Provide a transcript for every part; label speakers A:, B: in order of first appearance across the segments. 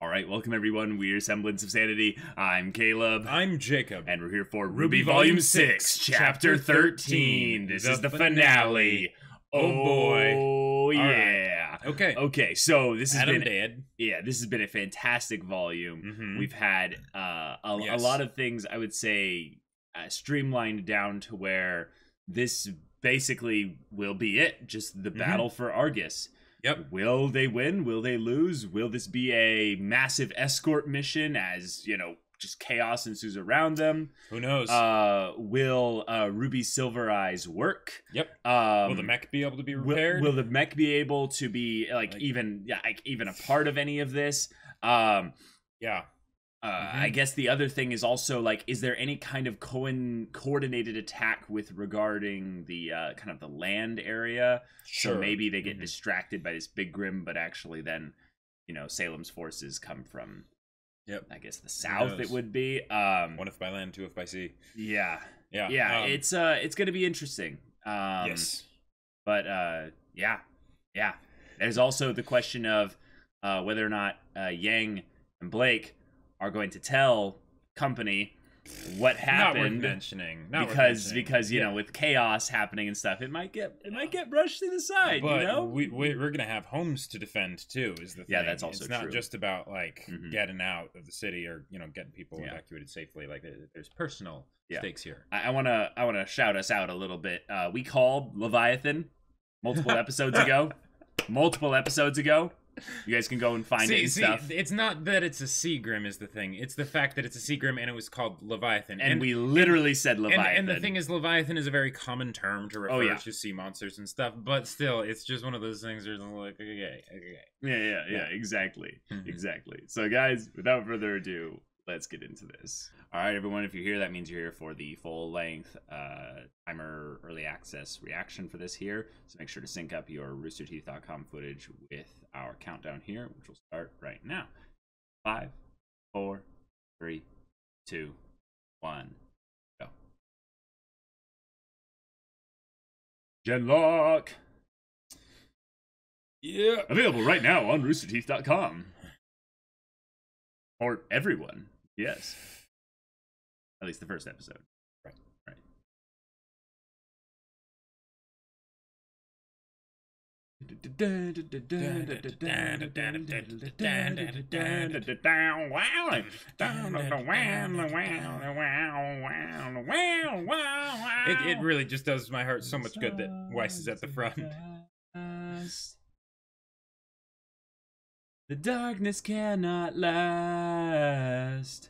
A: All right, welcome everyone. We're Semblance of Sanity. I'm Caleb.
B: I'm Jacob.
A: And we're here for
B: RWBY
A: Volume 6, Chapter 13. This is the finale.
B: Oh boy.
A: Oh, yeah.
B: Right. Okay.
A: Okay, so this has
B: Adam
A: been...
B: dead.
A: Yeah, this has been a fantastic volume.
B: Mm-hmm.
A: We've had a lot of things, I would say, streamlined down to where this basically will be it. Just the battle for Argus.
B: Yep.
A: Will they win? Will they lose? Will this be a massive escort mission as, you know, just chaos ensues around them?
B: Who knows?
A: Will Ruby Silver Eyes work?
B: Yep. Will the mech be able to be repaired?
A: Will the mech be able to be even a part of any of this?
B: Yeah.
A: I guess the other thing is also, like, is there any kind of coordinated attack with regarding the kind of the land area?
B: Sure.
A: So maybe they get distracted by this big grim, but actually then, you know, Salem's forces come from, I guess, the south. It would be
B: one if by land, two if by sea.
A: Yeah.
B: Yeah.
A: It's going to be interesting.
B: Yes.
A: But yeah. There's also the question of whether or not Yang and Blake are going to tell company what happened.
B: Not worth mentioning.
A: Because you know, with chaos happening and stuff, it might get brushed to the side.
B: But
A: you know,
B: we're gonna have homes to defend too. Is the thing?
A: Yeah, that's also
B: it's
A: true.
B: not just about like getting out of the city or getting people evacuated safely. Like there's personal stakes here.
A: I wanna shout us out a little bit. We called Leviathan multiple episodes ago. You guys can go and find it and stuff.
B: It's not that it's a Seagrim is the thing. It's the fact that it's a Seagrim and it was called Leviathan.
A: And we literally said Leviathan.
B: And the thing is, Leviathan is a very common term to refer to sea monsters and stuff. But still, it's just one of those things where it's like, okay.
A: Yeah, exactly. Exactly. So guys, without further ado, let's get into this. All right, everyone, if you're here, that means you're here for the full-length timer early access reaction for this here. So make sure to sync up your roosterteeth.com footage with our countdown here, which will start right now. 5, 4, 3, 2, 1, go. Genlock!
B: Yeah.
A: Available right now on roosterteeth.com. For everyone, yes. At least the first episode. Right.
B: It really just does my heart so much good that Weiss is at the front.
A: The darkness cannot last.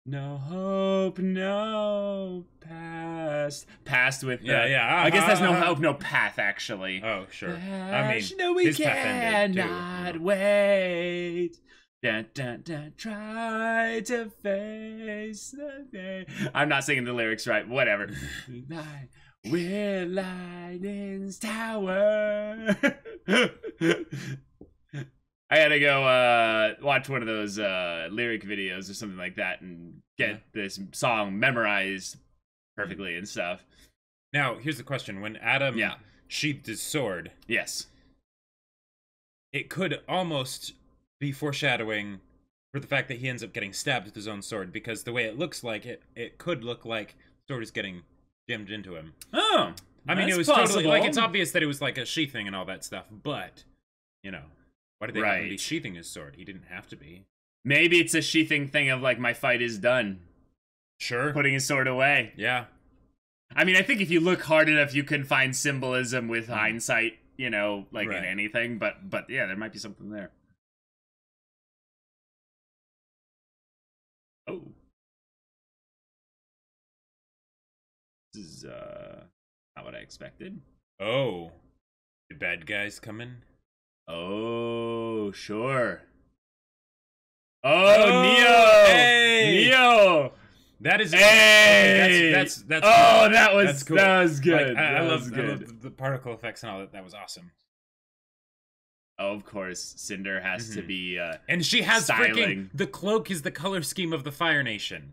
A: No hope, no past. Past with I guess that's no hope, no path, actually.
B: Oh, sure. I mean,
A: no, we
B: his path ended,
A: cannot
B: too.
A: Wait. Dun, dun, dun, try to face the day. I'm not singing the lyrics right. Whatever. We're Lightning's Tower. I had to go watch one of those lyric videos or something like that and get this song memorized perfectly and stuff.
B: Now, here's the question. When Adam sheathed his sword,
A: yes,
B: it could almost be foreshadowing for the fact that he ends up getting stabbed with his own sword, because the way it looks like it could look like the sword is getting jammed into him.
A: Oh,
B: I mean, it was
A: possible.
B: totally, like, it's obvious that it was like a sheathing and all that stuff, but, you know. Why did they have him be sheathing his sword? He didn't have to be. Maybe
A: it's a sheathing thing of, like, my fight is done.
B: Sure.
A: Putting his sword away.
B: Yeah.
A: I mean, I think if you look hard enough, you can find symbolism with hindsight, you know, like in anything. But yeah, there might be something there. Oh. This is, not what I expected.
B: Oh. The bad guys coming?
A: Oh, sure. Oh, Neo!
B: Hey!
A: Neo!
B: That is...
A: Hey!
B: Okay, that's
A: oh,
B: cool.
A: that was cool. That was good.
B: Like, I love the particle effects and all that. That was awesome.
A: Oh, of course. Cinder has to be
B: and she has
A: styling.
B: Freaking... The cloak is the color scheme of the Fire Nation.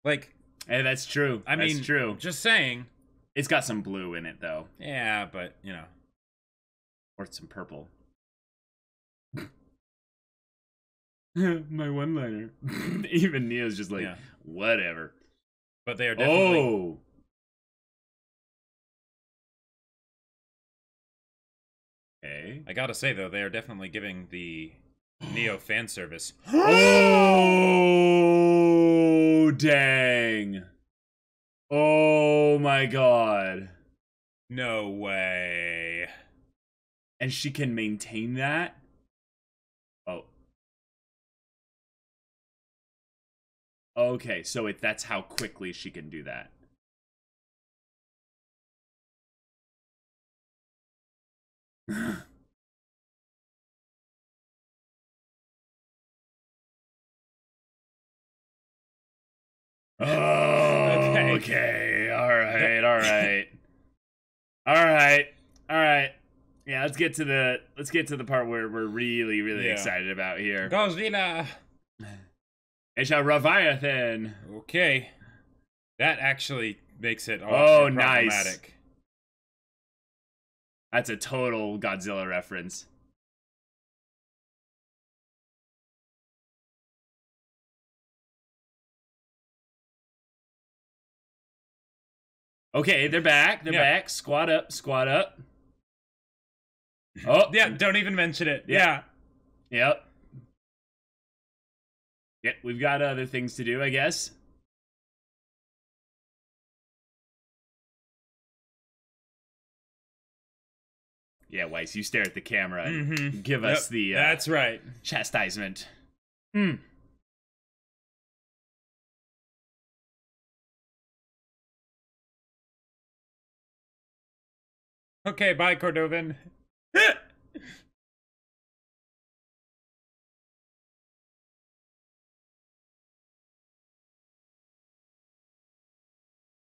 B: Like...
A: Hey, that's true.
B: I mean,
A: that's true.
B: Just saying.
A: It's got some blue in it, though.
B: Yeah, but, you know.
A: Or some purple. My one-liner. Even Neo's just like,
B: Yeah.
A: whatever.
B: But they are definitely...
A: Oh! Okay.
B: I gotta say, though, they are definitely giving the Neo fan service.
A: Oh, dang. Oh my god.
B: No way.
A: And she can maintain that? Oh. Okay, so that's how quickly she can do that. Oh, okay. All right. Yeah, let's get to the part where we're really excited about here.
B: Godzilla.
A: It's a Leviathan.
B: Okay. That actually makes it a lot more problematic.
A: Nice. That's a total Godzilla reference. Okay, they're back. They're back. Squat up. Oh.
B: Yeah, don't even mention it. Yeah.
A: Yep. Yep, we've got other things to do, I guess. Yeah, Weiss, you stare at the camera and give us the
B: that's right.
A: chastisement.
B: Okay, bye, Cordovan.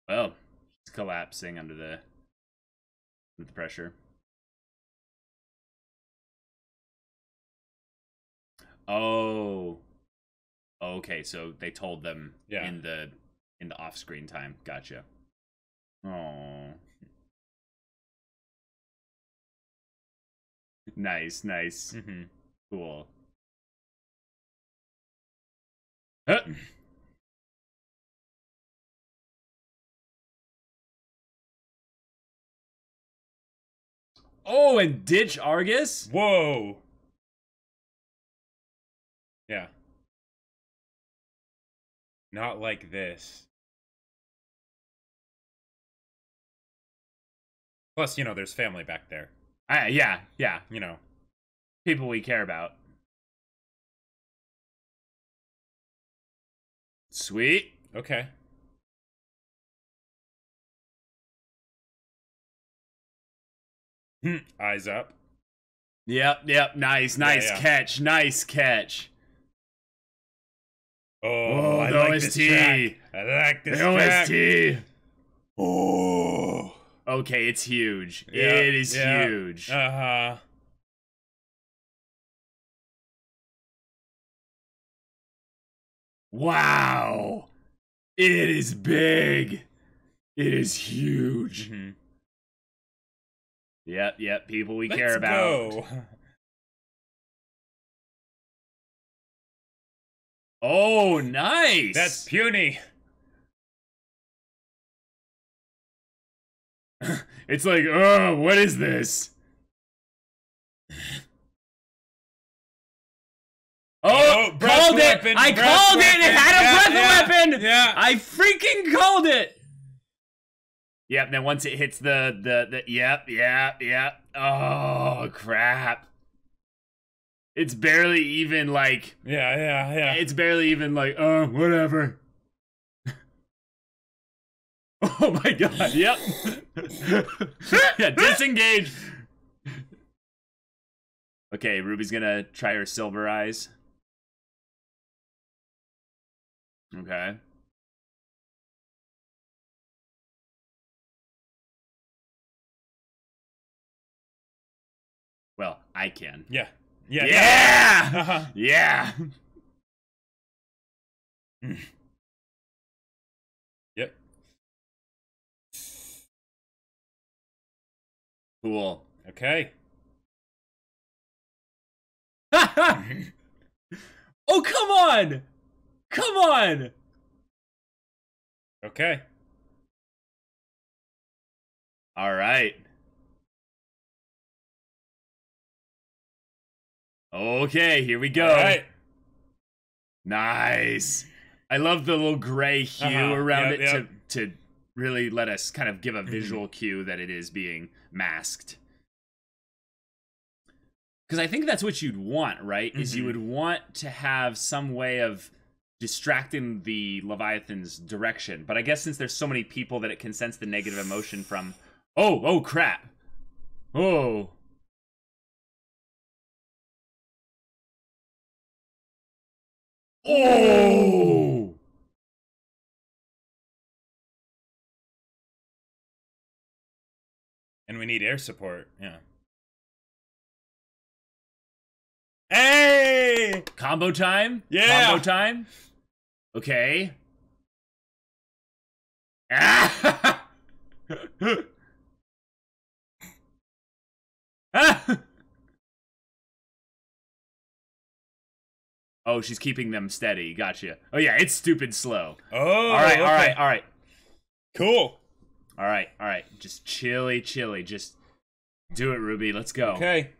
A: Well, it's collapsing under the pressure. Oh. Okay, so they told them in the off-screen time. Gotcha. Oh. Nice. Cool. Huh. Oh, and ditch Argus?
B: Whoa. Yeah. Not like this. Plus, you know, there's family back there.
A: Yeah.
B: You know.
A: People we care about. Sweet.
B: Okay. Eyes up.
A: Yep. Nice catch. Nice catch.
B: Oh, I like this track. I like this track.
A: OST. Oh. Okay, it's huge. It is huge.
B: Uh-huh.
A: Wow. It is big. It is huge. Yep. People we care about.
B: Go.
A: Oh, nice.
B: That's puny.
A: It's like, oh, what is this? Oh, called it! I called it! It had a breath weapon!
B: Yeah.
A: I freaking called it! Yep, then once it hits the yep. Oh, crap. It's barely even like...
B: Yeah.
A: It's barely even like, oh, whatever. Oh my god, yep. Yeah, disengage. Okay, Ruby's gonna try her silver eyes. Okay. Well, I can.
B: Yeah.
A: Yeah! Yeah!
B: Yep.
A: Cool.
B: Okay.
A: Oh, come on! Come on!
B: Okay.
A: All right. Okay, here we go.
B: All right.
A: Nice. I love the little gray hue around it
B: yep.
A: to really let us kind of give a visual cue that it is being masked. Because I think that's what you'd want, right? Is you would want to have some way of distracting the Leviathan's direction. But I guess since there's so many people that it can sense the negative emotion from, oh crap. Oh. Oh!
B: And we need air support. Yeah. Hey!
A: Combo time?
B: Yeah!
A: Combo time? Okay. Ah! Ah! Oh, she's keeping them steady. Gotcha. Oh, yeah, it's stupid slow.
B: Oh,
A: all right,
B: okay.
A: all right.
B: Cool.
A: All right. Just chilly. Just do it, RWBY. Let's go.
B: Okay.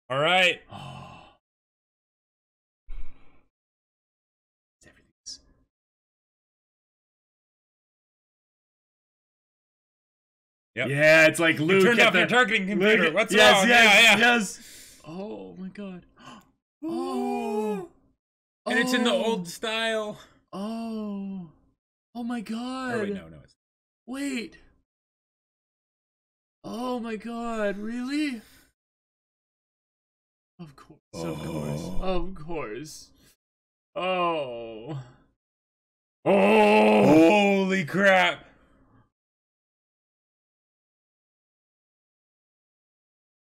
B: All right.
A: Everything's...
B: Yep.
A: Yeah, it's like Luke.
B: You turned off your targeting computer. What's wrong?
A: Yes. Oh, my God. Oh.
B: And it's in the old style.
A: Oh my God.
B: Or wait, no, it's...
A: Wait. Oh my God, really? Of course, of course. Oh.
B: Holy crap.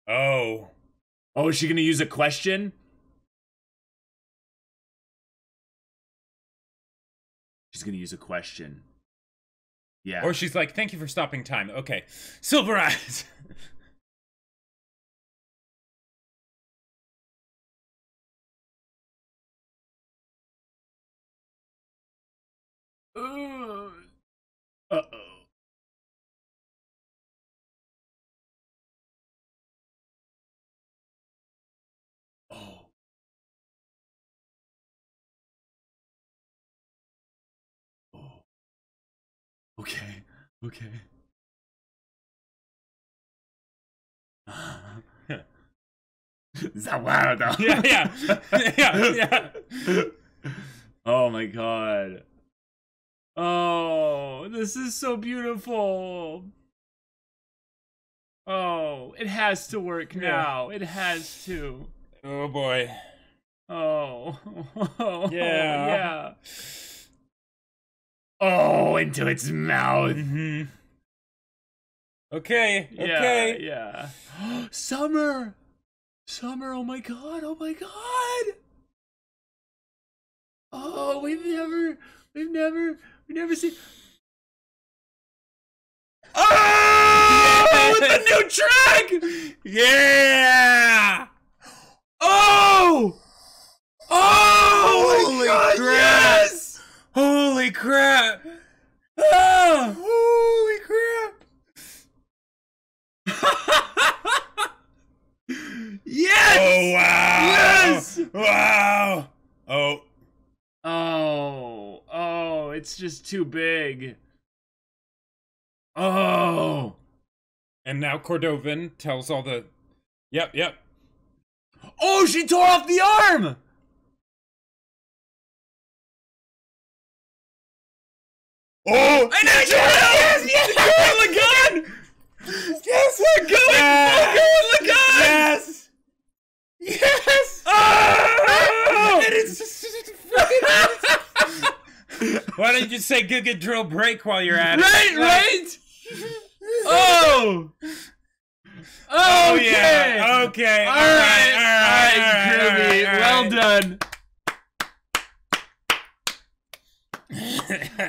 B: Oh.
A: Oh, is she gonna use a question? She's gonna use a question. Yeah.
B: Or she's like, thank you for stopping time. Okay. Silver eyes.
A: Uh-oh. Oh. Oh. Okay. Is that wild though?
B: Yeah.
A: Oh my God. Oh, this is so beautiful. Oh, it has to work now. It has to.
B: Oh boy.
A: Oh.
B: Yeah.
A: Oh, into its mouth.
B: Okay.
A: Yeah. Summer, oh my God. Oh, we've never seen. Oh, with the new track!
B: Yeah!
A: Oh! Oh!
B: Holy
A: God,
B: crap!
A: Yes!
B: Holy crap!
A: Ah!
B: Holy crap!
A: Yes!
B: Oh wow!
A: Yes!
B: Wow!
A: Oh, it's just too big. Oh!
B: And now Cordovan tells all the... Yep.
A: Oh, she tore off the arm!
B: Oh!
A: I know she yes! The gun!
B: Yes!
A: We're going the gun!
B: Yes!
A: Oh!
B: And it's just... Why don't you just say good drill break while you're at it?
A: Right? Oh! Oh,
B: yeah. Okay.
A: All right, Kirby. Well done.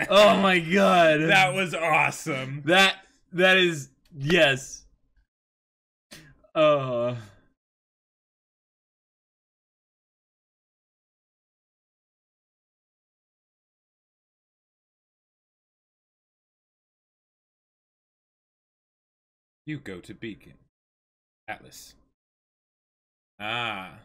A: Oh my God.
B: That was awesome.
A: That is, yes.
B: You go to Beacon. Atlas. Ah.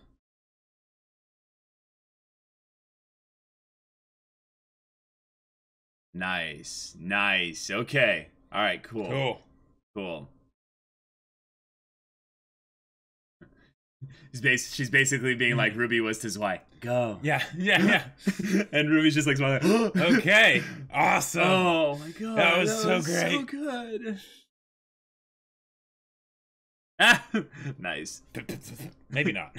A: Nice. Nice. Okay. All right, cool.
B: Cool.
A: Cool. She's basically being like, Ruby was his wife. Go.
B: Yeah, yeah, yeah.
A: And Ruby's just like smiling.
B: Okay. Awesome.
A: Oh my god.
B: That was so great.
A: So good. Nice.
B: Maybe not.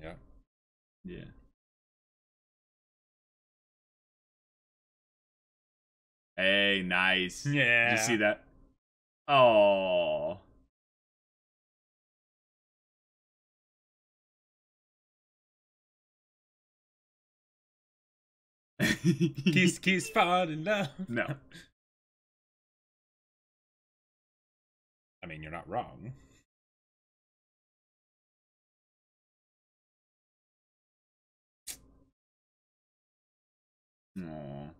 B: Yeah.
A: Yeah. Hey, nice.
B: Yeah.
A: Did you see that? Oh.
B: Kiss, fall in love.
A: No.
B: I mean, you're not wrong.
A: Aww.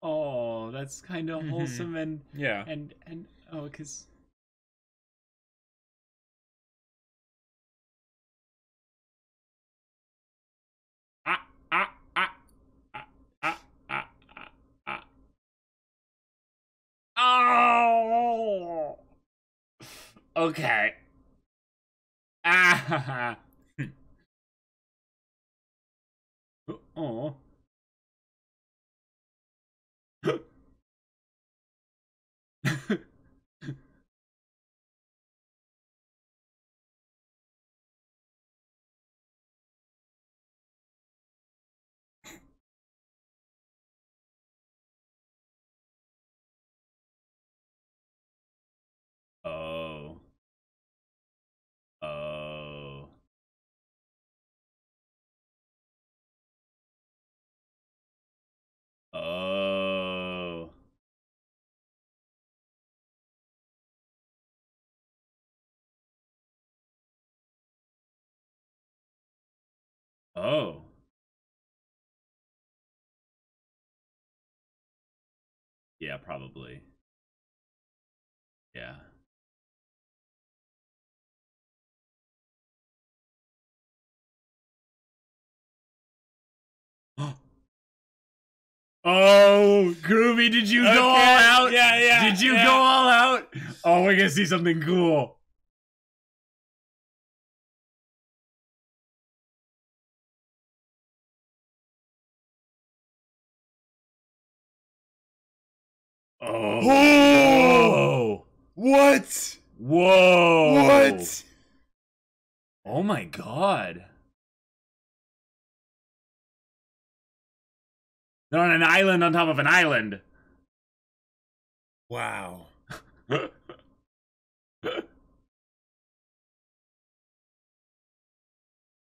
A: Oh, that's kind of wholesome and
B: yeah.
A: and oh, cause ah ah ah ah ah ah ah ah. Oh. Okay. Ah. Oh. Oh. Oh. Oh. Oh. Yeah, probably. Yeah. Oh, Groovy, did you go all out?
B: Yeah, yeah.
A: Did you go all out? Oh, we're gonna see something cool. Oh.
B: What?
A: Whoa.
B: What?
A: Oh my god. They're on an island on top of an island.
B: Wow.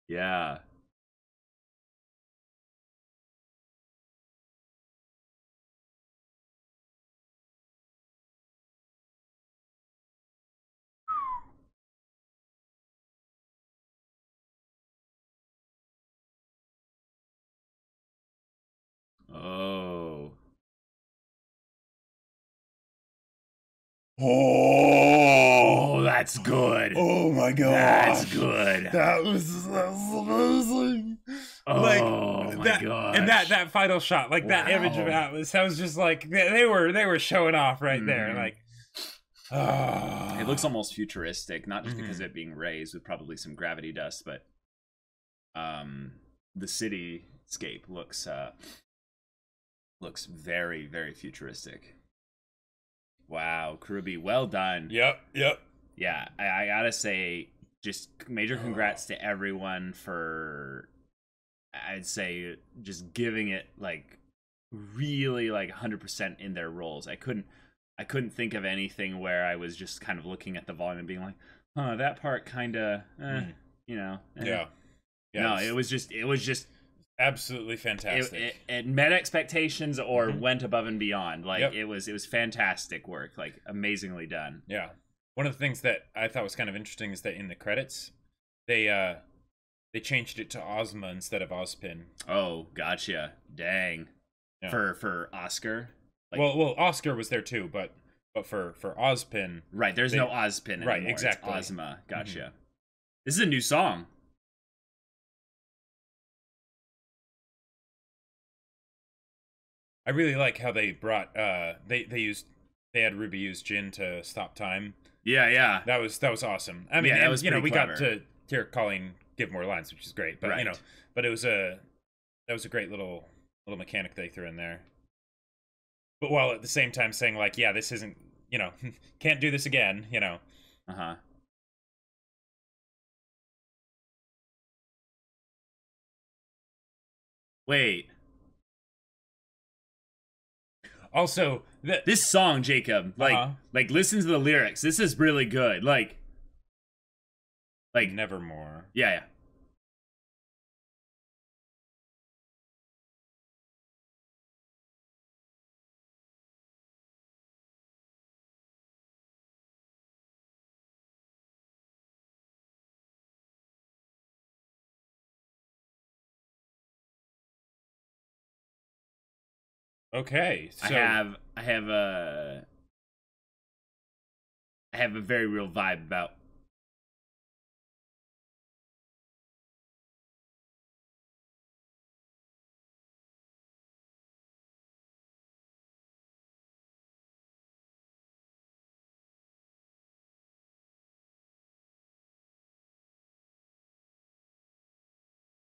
A: Yeah. Oh. Oh, that's good.
B: Oh my god.
A: That's good.
B: That was amazing.
A: Oh
B: like,
A: my
B: that,
A: god.
B: And that final shot, like that image of Atlas, I was just like they were showing off right there. Like
A: it looks almost futuristic, not just because of it being raised with probably some gravity dust, but the cityscape looks very, very futuristic. Wow, Ruby, well done.
B: Yep.
A: Yeah, I gotta say, just major congrats to everyone for, I'd say, just giving it like really like 100% in their roles. I couldn't think of anything where I was just kind of looking at the volume and being like, huh, that part kind of, you know.
B: Yeah.
A: No, it was just
B: absolutely fantastic.
A: It met expectations or
B: Mhm.
A: went above and beyond. Like
B: Yep.
A: it was fantastic work, like amazingly done.
B: Yeah. One of the things that I thought was kind of interesting is that in the credits, they changed it to Ozma instead of Ozpin.
A: Oh, gotcha. Dang.
B: Yeah.
A: For Oscar. Like,
B: well, Oscar was there too, but for Ozpin,
A: right, there's no Ozpin anymore.
B: right, exactly.
A: It's Ozma. Gotcha. This is a new song.
B: I really like how they brought they had Ruby use Jin to stop time.
A: Yeah.
B: That was awesome. I mean,
A: Yeah, that was
B: you know,
A: pretty
B: we
A: clever.
B: got to hear Colleen give more lines, which is great. But you know,
A: Right.
B: but it was that was a great little mechanic they threw in there. But while at the same time saying like, yeah, this isn't, you know, can't do this again, you know.
A: Uh-huh. Wait.
B: Also,
A: This song, Jacob, like listen to the lyrics. This is really good. Like
B: Nevermore.
A: yeah.
B: Okay, so
A: I have a very real vibe about.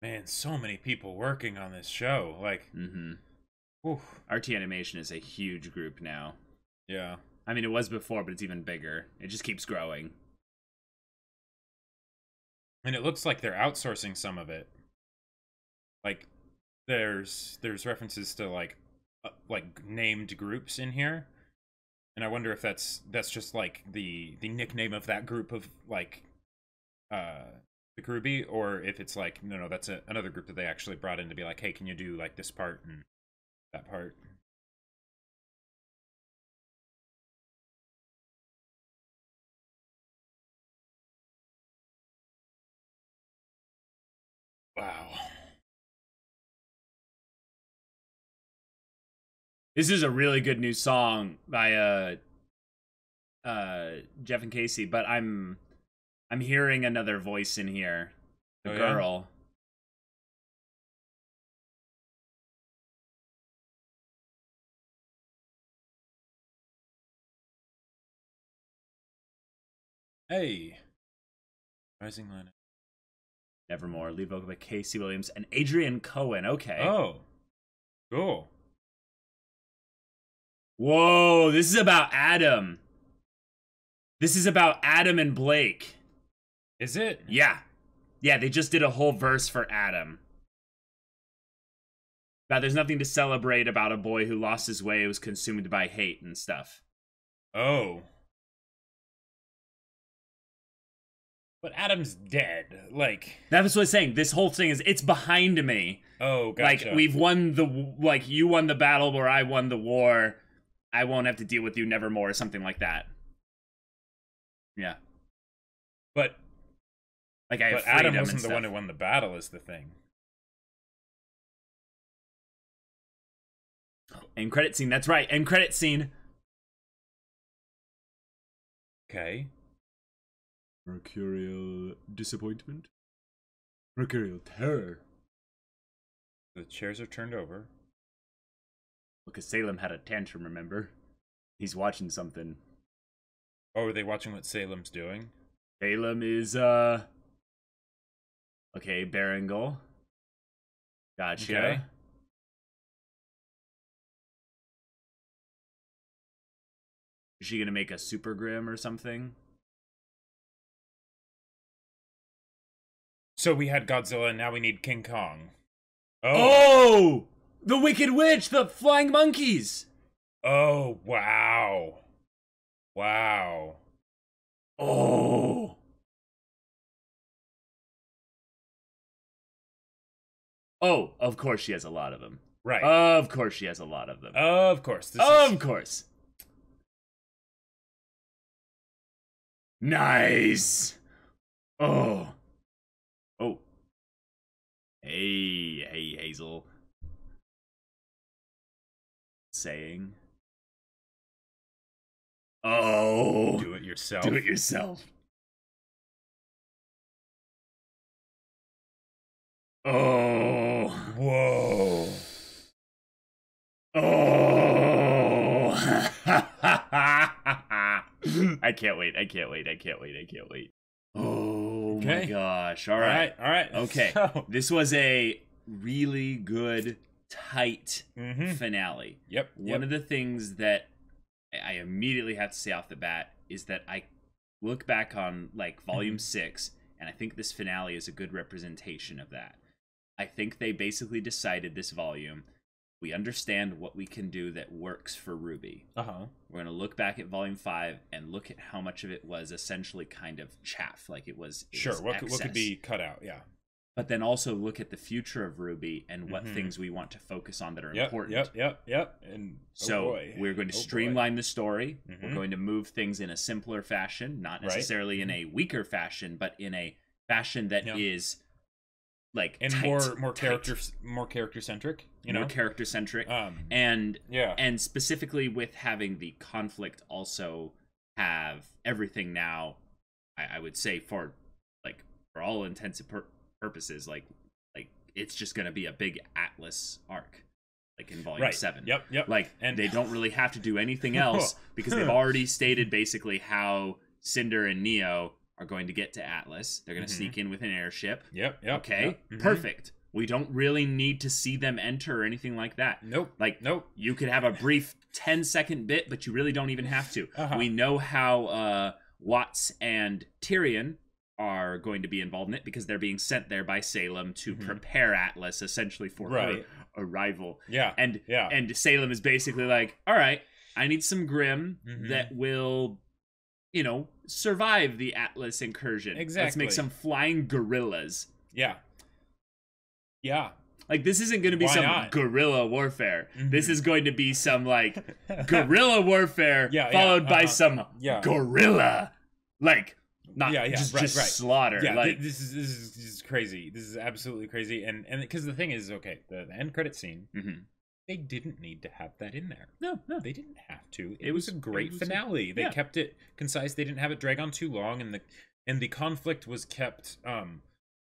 B: man, so many people working on this show. Like, whew,
A: RT Animation is a huge group now.
B: yeah.
A: I mean, it was before, but it's even bigger. It just keeps growing.
B: And it looks like they're outsourcing some of it. Like, there's references to like named groups in here, and I wonder if that's just like the nickname of that group of like the RWBY, or if it's like no, that's another group that they actually brought in to be like, hey, can you do like this part and that part? Wow.
A: This is a really good new song by Jeff and Casey, but I'm hearing another voice in here. The girl.
B: Yeah? Hey. Rising Line.
A: Nevermore. Lead vocal by Casey Williams and Adrian Cohen. Okay.
B: Oh. Cool.
A: Whoa, this is about Adam. This is about Adam and Blake.
B: Is it?
A: Yeah. Yeah, they just did a whole verse for Adam. About there's nothing to celebrate about a boy who lost his way, was consumed by hate and stuff.
B: Oh. But Adam's dead. Like,
A: that's what I'm saying. This whole thing is, it's behind me.
B: Oh, gotcha.
A: Like, we've won the, like, you won the battle or I won the war. I won't have to deal with you nevermore, or something like that. Yeah.
B: But
A: like, I have
B: Adam wasn't the one who won the battle, is the thing.
A: End credit scene. That's right. End credit scene.
B: Okay.
A: Mercurial disappointment. Mercurial terror.
B: The chairs are turned over.
A: Because Salem had a tantrum, remember? He's watching something.
B: Oh, are they watching what Salem's doing?
A: Salem is, okay, Berengal. Gotcha. Okay. Is she gonna make a Super Grim or something?
B: So we had Godzilla, and now we need King Kong.
A: Oh! The Wicked Witch! The Flying Monkeys!
B: Oh, wow. Wow.
A: Oh! Oh, of course she has a lot of them.
B: Right.
A: Of course she has a lot of them.
B: Of course.
A: Of course. Nice. Oh. Oh. Hey, Hazel. Saying. Oh.
B: Do it yourself.
A: Do it yourself. Oh.
B: Whoa.
A: Oh. I can't wait. Oh my gosh. All right. Okay.
B: So...
A: This was a really good, tight finale.
B: Yep.
A: One of the things that I immediately have to say off the bat is that I look back on like volume 6, and I think this finale is a good representation of that. I think they basically decided this volume, we understand what we can do that works for RWBY. We're going to look back at volume 5 and look at how much of it was essentially kind of chaff, like it was
B: what could be cut out, yeah.
A: But then also look at the future of RWBY and what things we want to focus on that are important.
B: Yep. And
A: so we're going to streamline the story. We're going to move things in a simpler fashion, not necessarily in a weaker fashion, but in a fashion that is like
B: and
A: tight,
B: more character centric, you know,
A: more character centric, and specifically with having the conflict also have everything now. I would say for all intents and purposes, like it's just going to be a big Atlas arc, like in volume 7.
B: Yep.
A: Like, and they don't really have to do anything else because they've already stated basically how Cinder and Neo are going to get to Atlas. They're going to sneak in with an airship.
B: Yep.
A: Okay, perfect. We don't really need to see them enter or anything like that.
B: Nope.
A: You could have a brief 10-second bit, but you really don't even have to. We know how Watts and Tyrion are going to be involved in it because they're being sent there by Salem to prepare Atlas essentially for her arrival. And Salem is basically like, all right, I need some Grimm that will, you know, survive the Atlas incursion.
B: Exactly.
A: Let's make some flying gorillas.
B: Yeah.
A: Like, this isn't going to be guerrilla warfare. This is going to be some, like, guerrilla warfare followed by some gorilla. Like, not just slaughter.
B: Yeah,
A: like,
B: this is crazy. This is absolutely crazy. And because the thing is, okay, the end credit scene, they didn't need to have that in there. No, they didn't have to. It was a great finale. They kept it concise. They didn't have it drag on too long, and the conflict was kept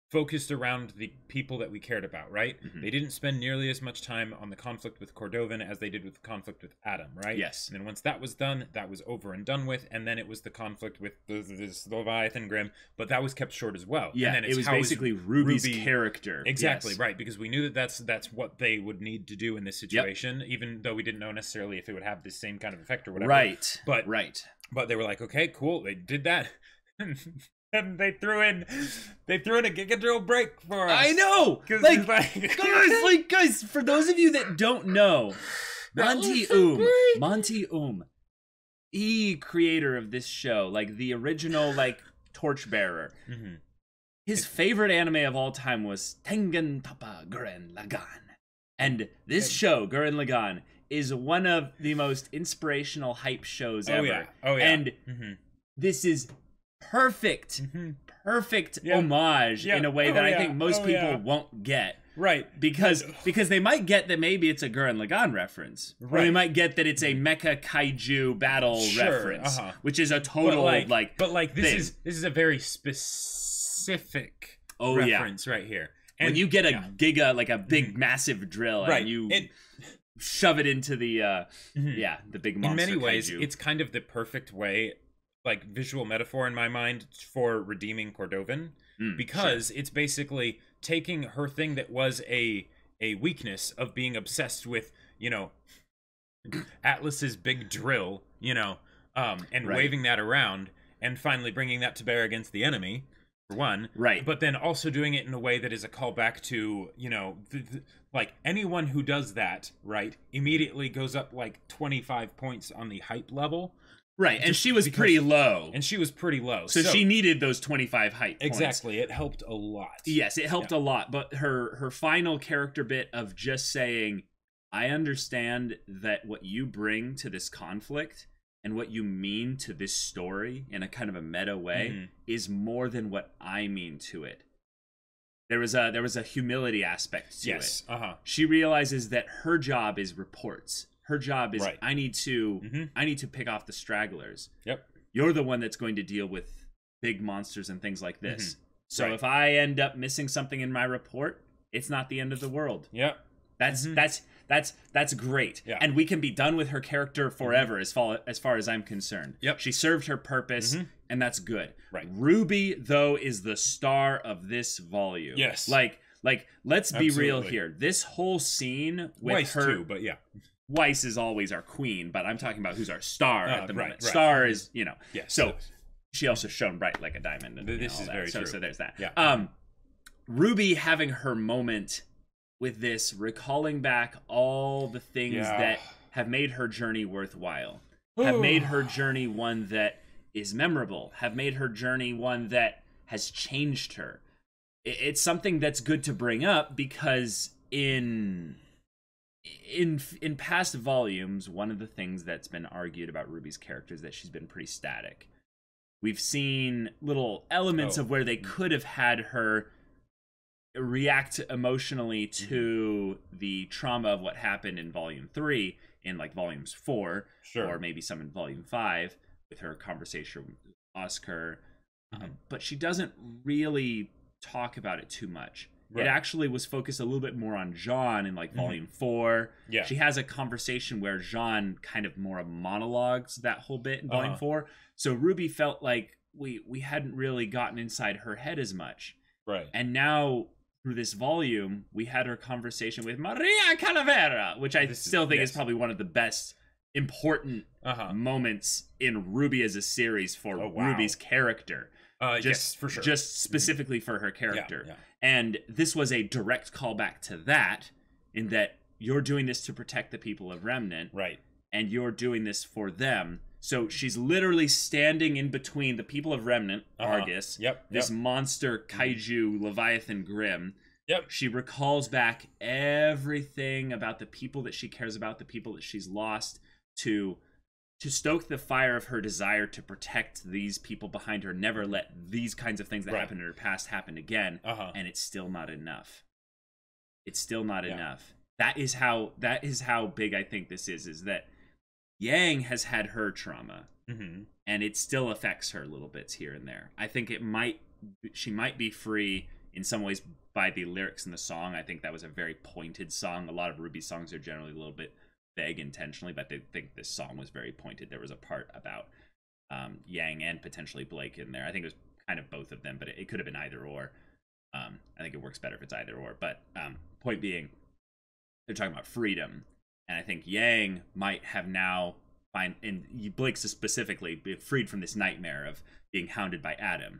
B: focused around the people that we cared about, right? They didn't spend nearly as much time on the conflict with Cordovan as they did with the conflict with Adam, right?
A: Yes.
B: And then once that was done, that was over and done with, and then it was the conflict with this Leviathan Grimm, but that was kept short as well.
A: Yeah,
B: and then
A: it was basically RWBY's character.
B: Exactly, right, because we knew that that's what they would need to do in this situation, even though we didn't know necessarily if it would have the same kind of effect or whatever.
A: Right,
B: But they were like, okay, cool, they did that. And they threw in a Giga Drill break for us.
A: I know! Guys, for those of you that don't know, Monty Oum, creator of this show, like the original, like, torchbearer. His favorite anime of all time was Tengen Toppa Gurren Lagann. And this show, Gurren Lagann, is one of the most inspirational hype shows ever.
B: Oh yeah.
A: And this is perfect homage in a way that I think most people won't get.
B: Right.
A: Because they might get that maybe it's a Gurren Lagann reference. Or they might get that it's a mecha kaiju battle reference. Which is a total
B: this is a very specific reference right here. And
A: when you get a giga, like a big massive drill and you shove it into the the big monster.
B: In many ways,
A: kaiju.
B: it's kind of the perfect way, like visual metaphor in my mind, for redeeming Cordovan, because it's basically taking her thing that was a weakness of being obsessed with, you know, Atlas's big drill, you know, and waving that around and finally bringing that to bear against the enemy, for one.
A: Right.
B: But then also doing it in a way that is a callback to, you know, like anyone who does that, right, immediately goes up like 25 points on the hype level.
A: Right, and she was pretty low.
B: And she was pretty low.
A: So she needed those 25 height points.
B: Exactly. It helped a lot.
A: Yes, it helped a lot. But her final character bit of just saying, I understand that what you bring to this conflict and what you mean to this story in a kind of a meta way is more than what I mean to it. There was a humility aspect to it. She realizes that her job is reports. Her job is I need to pick off the stragglers.
B: Yep.
A: You're the one that's going to deal with big monsters and things like this. So if I end up missing something in my report, it's not the end of the world.
B: Yep.
A: That's great.
B: Yeah.
A: And we can be done with her character forever as far as I'm concerned.
B: Yep.
A: She served her purpose and that's good.
B: Right.
A: RWBY though is the star of this volume.
B: Yes.
A: Like let's be real here. This whole scene with
B: Weiss
A: her
B: too, but yeah.
A: Weiss is always our queen, but I'm talking about who's our star at the moment.
B: Right.
A: Star is,
B: Yes.
A: So she also shone bright like a diamond. And
B: this is very true.
A: So there's that.
B: Yeah.
A: RWBY having her moment with this, recalling back all the things that have made her journey worthwhile, have made her journey one that is memorable, have made her journey one that has changed her. It's something that's good to bring up because in past volumes, one of the things that's been argued about RWBY's character is that she's been pretty static. We've seen little elements of where they could have had her react emotionally to the trauma of what happened in volume 3 in like volumes 4 or maybe some in volume 5 with her conversation with Oscar, but she doesn't really talk about it too much. It actually was focused a little bit more on Jean in like volume 4. She has a conversation where Jean kind of more monologues that whole bit in volume 4. So RWBY felt like we hadn't really gotten inside her head as much. And now through this volume, we had her conversation with Maria Calavera, which I still think is probably one of the best important moments in RWBY as a series for RWBY's character.
B: Yes, for sure.
A: Just specifically for her character. And this was a direct callback to that, in that you're doing this to protect the people of Remnant. And you're doing this for them. So she's literally standing in between the people of Remnant, Argus, this monster kaiju Leviathan Grim. She recalls back everything about the people that she cares about, the people that she's lost, to stoke the fire of her desire to protect these people behind her, never let these kinds of things that happened in her past happen again. And it's still not enough. It's still not enough. That is how big I think this is that Yang has had her trauma, and it still affects her little bits here and there. I think she might be free in some ways by the lyrics in the song. I think that was a very pointed song. A lot of RWBY songs are generally a little bit vague intentionally, but I think this song was very pointed. There was a part about Yang and potentially Blake in there. I think it was kind of both of them, but it could have been either or. I think it works better if it's either or. But point being, they're talking about freedom. And I think Yang might have now and Blake specifically, be freed from this nightmare of being hounded by Adam.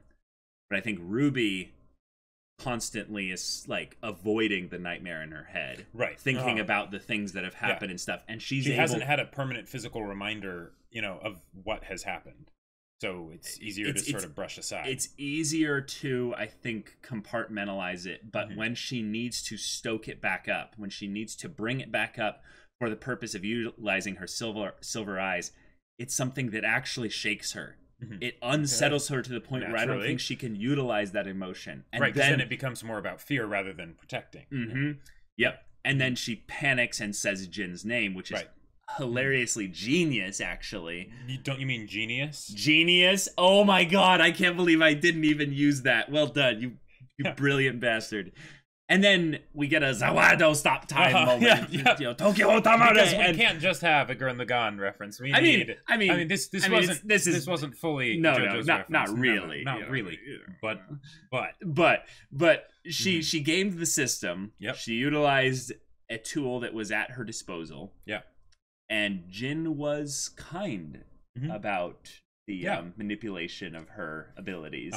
A: But I think RWBY constantly is like avoiding the nightmare in her head, thinking about the things that have happened and stuff. And she
B: hasn't had a permanent physical reminder, of what has happened. So it's easier to sort of brush aside.
A: It's easier to, I think, compartmentalize it. But when she needs to stoke it back up, when she needs to bring it back up for the purpose of utilizing her silver eyes, it's something that actually shakes her. It unsettles her to the point where I don't think she can utilize that emotion. And
B: then it becomes more about fear rather than protecting.
A: Yep. And then she panics and says Jin's name, which is hilariously genius, actually.
B: Don't you mean genius?
A: Genius? Oh my god, I can't believe I didn't even use that. Well done, you brilliant bastard. And then we get a Zawado stop time moment. Tokyo Tamare.
B: Because we can't just have a Gurren Lagann reference. I mean, this wasn't fully
A: not really.
B: Not really.
A: But she gamed the system. She utilized a tool that was at her disposal. And Jin was kind about the manipulation of her abilities,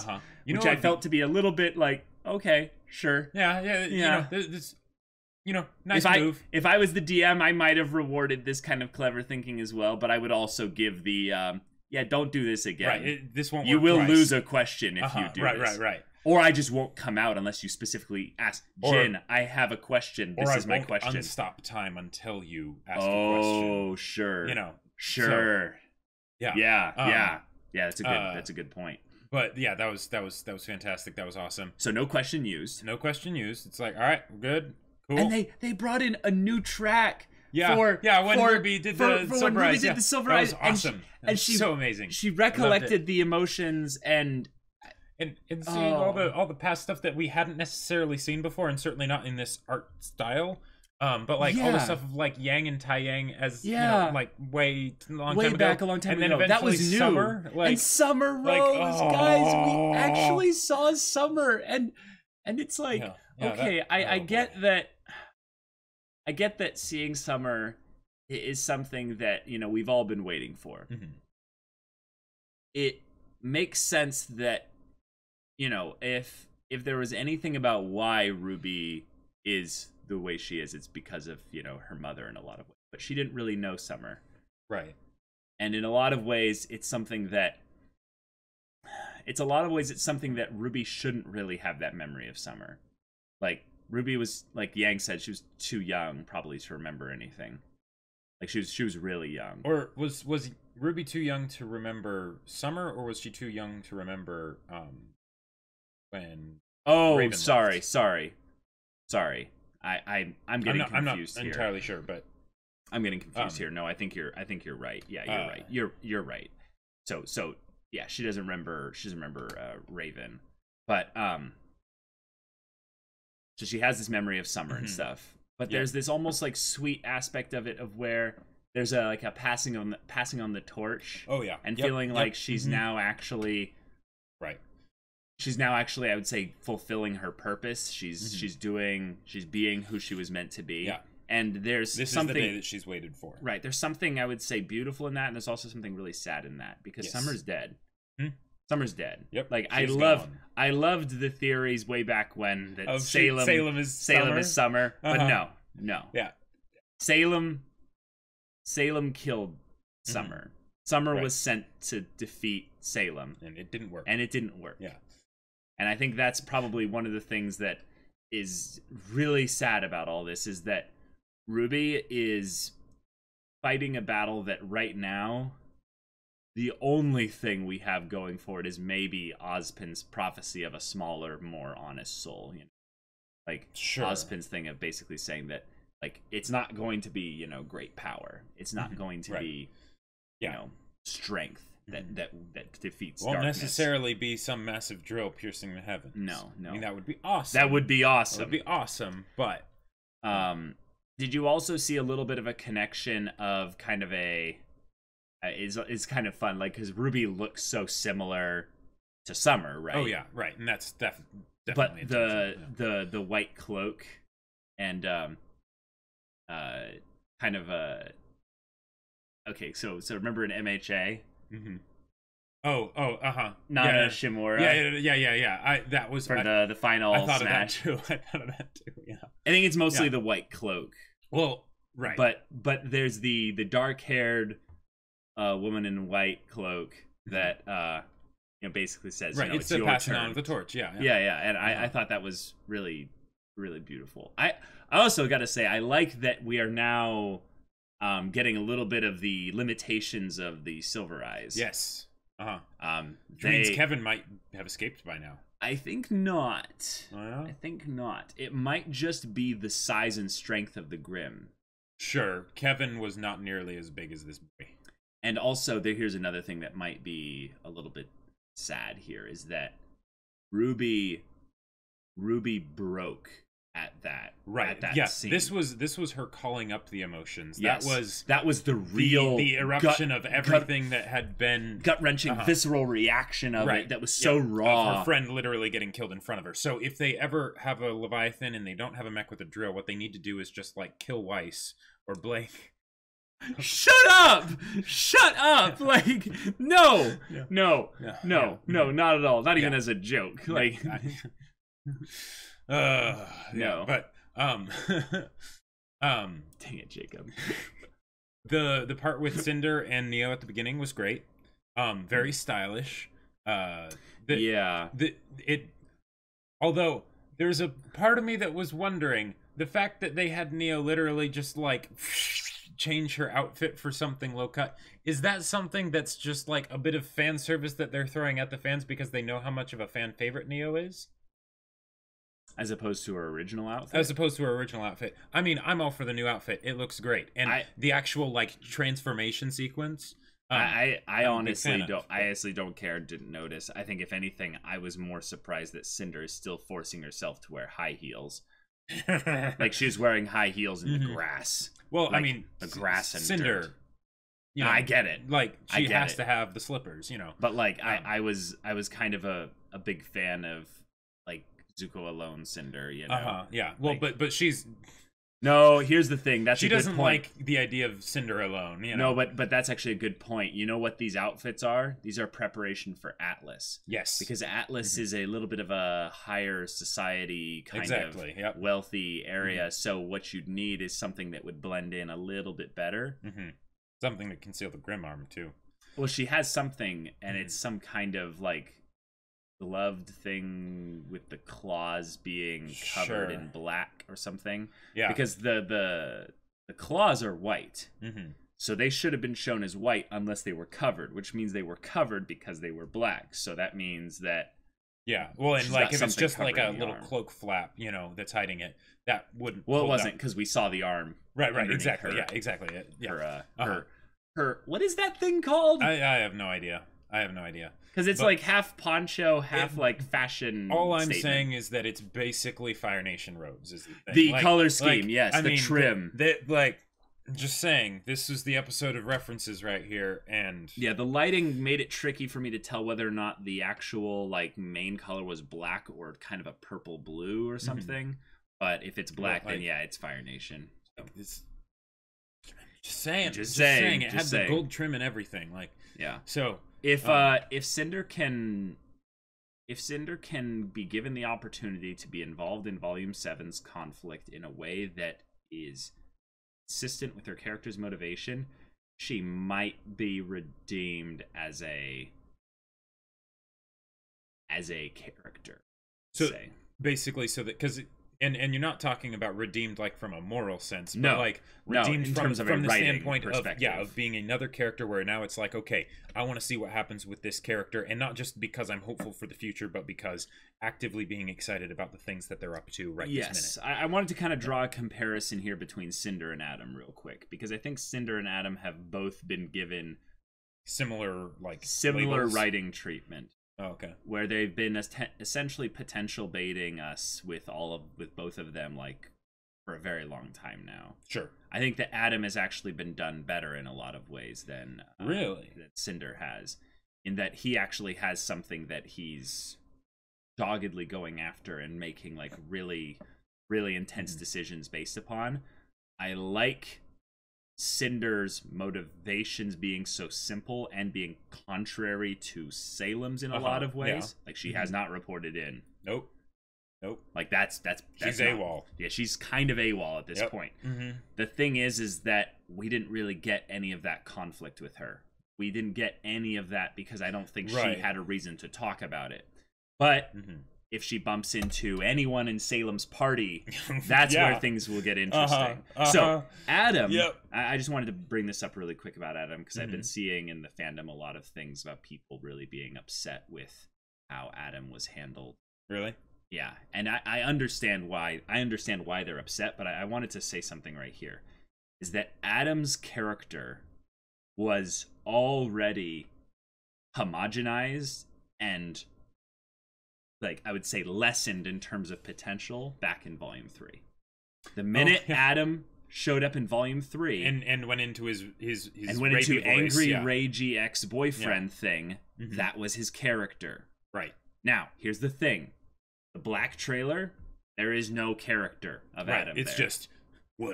A: which I felt to be a little bit like, okay, sure.
B: Nice move.
A: If I was the DM, I might have rewarded this kind of clever thinking as well, but I would also give the yeah, don't do this again.
B: Right. This won't.
A: You
B: work
A: will
B: twice.
A: lose a question if you do this.
B: Right.
A: Or I just won't come out unless you specifically ask, Jin, I have a question. This is my question.
B: Or unstop time until you ask a question.
A: Oh, sure.
B: You know.
A: Sure.
B: So,
A: yeah. That's a good point.
B: But yeah, that was fantastic. That was awesome.
A: So no question used.
B: No question used. It's like, all right, good, cool.
A: And they brought in a new track.
B: Yeah, when RWBY did the Silver Eyes.
A: That was awesome.
B: And she so amazing.
A: She recollected the emotions and
B: seeing all the past stuff that we hadn't necessarily seen before, and certainly not in this art style. But like all the stuff of like Yang and Taeyang as you know, like way a long time ago,
A: and then that was new.
B: Summer, like,
A: and Summer Rose, guys, we actually saw Summer, and it's like I get that. I get that seeing Summer is something that, you know, we've all been waiting for.
B: Mm-hmm.
A: It makes sense that, you know, if there was anything about why RWBY is the way she is, it's because of, you know, her mother in a lot of ways. But she didn't really know Summer.
B: Right.
A: And in a lot of ways, it's something that RWBY shouldn't really have that memory of Summer. Like, RWBY was, like Yang said, she was too young probably to remember anything. Like, she was really young.
B: Or was RWBY too young to remember Summer, or was she too young to remember when Raven
A: sorry. I'm getting confused
B: I'm not
A: here.
B: entirely sure, but
A: I'm getting confused here. No, I think you're right. Yeah, you're right. You're right. So yeah, she doesn't remember Raven. But so she has this memory of Summer and stuff. But there's this almost like sweet aspect of it of where there's a passing on the torch.
B: Oh yeah.
A: And feeling like she's now actually She's now actually, I would say, fulfilling her purpose. She's being who she was meant to be. Yeah. And this is the day
B: that she's waited for.
A: Right. There's something I would say beautiful in that, and there's also something really sad in that because Summer's dead. Summer's dead.
B: Yep.
A: Like I loved the theories way back when that Salem is Summer, but no.
B: Yeah.
A: Salem killed Summer. Summer was sent to defeat Salem,
B: and it didn't work.
A: Yeah. And I think that's probably one of the things that is really sad about all this is that RWBY is fighting a battle that right now the only thing we have going for it is maybe Ozpin's prophecy of a smaller, more honest soul. You know? Like Ozpin's thing of basically saying that like it's not going to be, you know, great power. It's not going to be, you know, strength. That defeats
B: won't
A: darkness.
B: Necessarily be some massive drill piercing the heavens.
A: No.
B: I mean, that would be awesome.
A: That would be
B: but
A: did you also see a little bit of a connection of kind of a is kind of fun, like because RWBY looks so similar to Summer, right?
B: Oh yeah, right, and that's definitely.
A: But the white cloak and kind of a okay, so remember in MHA.
B: Nana
A: Shimura.
B: Yeah. That was
A: for the final.
B: I thought
A: smash.
B: of that too. Yeah.
A: I think it's mostly the white cloak.
B: Well, right.
A: But there's the dark-haired woman in white clook that you know basically says,
B: right.
A: You know,
B: it's the passing on of the torch. Yeah.
A: And I thought that was really, really beautiful. I also got to say I like that we are now. Getting a little bit of the limitations of the Silver Eyes.
B: Yes. Which means Kevin might have escaped by now.
A: I think not.
B: Oh, yeah?
A: I think not. It might just be the size and strength of the Grimm.
B: Sure. Kevin was not nearly as big as this boy.
A: And also, here's another thing that might be a little bit sad here, is that RWBY broke at that scene.
B: This was her calling up the emotions.
A: Yes. That was the real
B: the eruption of everything that had been
A: gut-wrenching visceral reaction of it that was so raw.
B: Of her friend literally getting killed in front of her. So if they ever have a Leviathan and they don't have a mech with a drill, what they need to do is just like kill Weiss or Blake.
A: Shut up like no, not at all, not even as a joke. Like
B: no, but
A: dang it, Jacob.
B: The part with Cinder and Neo at the beginning was great. Very stylish.
A: Yeah.
B: Although there's a part of me that was wondering the fact that they had Neo literally just like change her outfit for something low cut. Is that something that's just like a bit of fan service that they're throwing at the fans because they know how much of a fan favorite Neo is?
A: As opposed to her original outfit?
B: As opposed to her original outfit. I mean, I'm all for the new outfit. It looks great. And the actual like transformation sequence.
A: I honestly don't care, didn't notice. I think if anything, I was more surprised that Cinder is still forcing herself to wear high heels. Like she's wearing high heels in the grass.
B: Well,
A: like,
B: I mean,
A: the grass and
B: Cinder,
A: dirt.
B: You know,
A: I get it.
B: Like she has to have the slippers, you know.
A: But like I was kind of a big fan of like Zuko alone Cinder, you know.
B: Yeah. Well, like, but she's
A: no, here's the thing. She
B: doesn't like the idea of Cinder alone, you know.
A: No, but that's actually a good point. You know what these outfits are? These are preparation for Atlas.
B: Yes.
A: Because Atlas is a little bit of a higher society kind of wealthy area. So what you'd need is something that would blend in a little bit better.
B: Something to conceal the Grim arm too.
A: Well, she has something, and it's some kind of like gloved thing with the claws being covered in black or something. Yeah. Because the claws are white. So they should have been shown as white unless they were covered, which means they were covered because they were black. So that means that
B: well, and like if it's just like a little cloak flap, you know, that's hiding it, that wouldn't.
A: Well, it wasn't because we saw the arm.
B: Right, exactly. Exactly.
A: Her what is that thing called?
B: I have no idea.
A: Because it's like half poncho, half like fashion.
B: All I'm saying is that it's basically Fire Nation robes. Is the thing.
A: The color scheme, yes, the trim.
B: Just saying, this is the episode of references right here, and
A: yeah, the lighting made it tricky for me to tell whether or not the actual like main color was black or kind of a purple blue or something. But if it's black, then yeah, it's Fire Nation.
B: It's just saying. It had the gold trim and everything. Like So
A: if Cinder can be given the opportunity to be involved in Volume 7's conflict in a way that is consistent with her character's motivation, she might be redeemed as a character.
B: So basically, so that because. And you're not talking about redeemed like from a moral sense, but like redeemed
A: in terms of the standpoint
B: of being another character where now it's like, okay, I want to see what happens with this character, and not just because I'm hopeful for the future, but because actively being excited about the things that they're up to this minute.
A: Yes, I wanted to kind of draw a comparison here between Cinder and Adam real quick, because I think Cinder and Adam have both been given
B: similar
A: labels. Writing treatment.
B: Oh, okay.
A: Where they've been essentially potential baiting us with both of them like for a very long time now.
B: Sure.
A: I think that Adam has actually been done better in a lot of ways than that Cinder has, in that he actually has something that he's doggedly going after and making like really, really intense decisions based upon. I like Cinder's motivations being so simple and being contrary to Salem's in a lot of ways. Like she has not reported in.
B: Nope.
A: Like that's
B: she's AWOL.
A: Yeah, she's kind of AWOL at this point. The thing is that we didn't really get any of that conflict with her. We didn't get any of that because I don't think she had a reason to talk about it. But if she bumps into anyone in Salem's party, that's where things will get interesting. So Adam, I just wanted to bring this up really quick about Adam, because I've been seeing in the fandom a lot of things about people really being upset with how Adam was handled.
B: Really?
A: Yeah, and I understand why. I understand why they're upset, but I wanted to say something right here, is that Adam's character was already homogenized and, like, I would say lessened in terms of potential back in Volume 3. The minute Adam showed up in Volume 3
B: and went into his
A: and went into angry, ragey ex-boyfriend thing, that was his character.
B: Right.
A: Now, here's the thing. The black trailer, there is no character of Adam
B: It's
A: there.
B: Just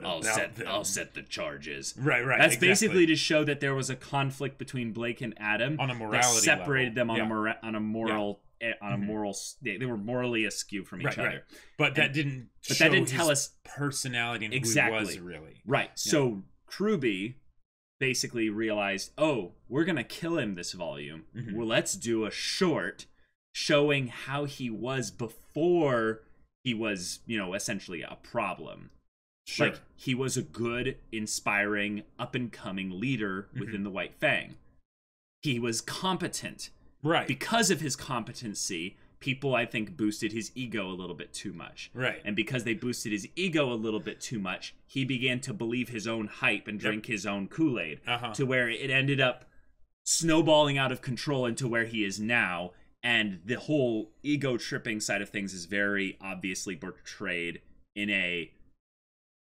A: I'll set the charges.
B: Right.
A: That's basically to show that there was a conflict between Blake and Adam
B: on a morality
A: that separated
B: level.
A: them on a moral they were morally askew from each other.
B: But that didn't tell us personality and who he was really.
A: Right. So RWBY basically realized, oh, we're gonna kill him this volume. Well, let's do a short showing how he was before he was, you know, essentially a problem.
B: Sure.
A: Like, he was a good, inspiring, up-and-coming leader within the White Fang. He was competent.
B: Right.
A: Because of his competency, people, I think, boosted his ego a little bit too much.
B: Right.
A: And because they boosted his ego a little bit too much, he began to believe his own hype and drink his own Kool-Aid, to where it ended up snowballing out of control into where he is now. And the whole ego-tripping side of things is very obviously portrayed in a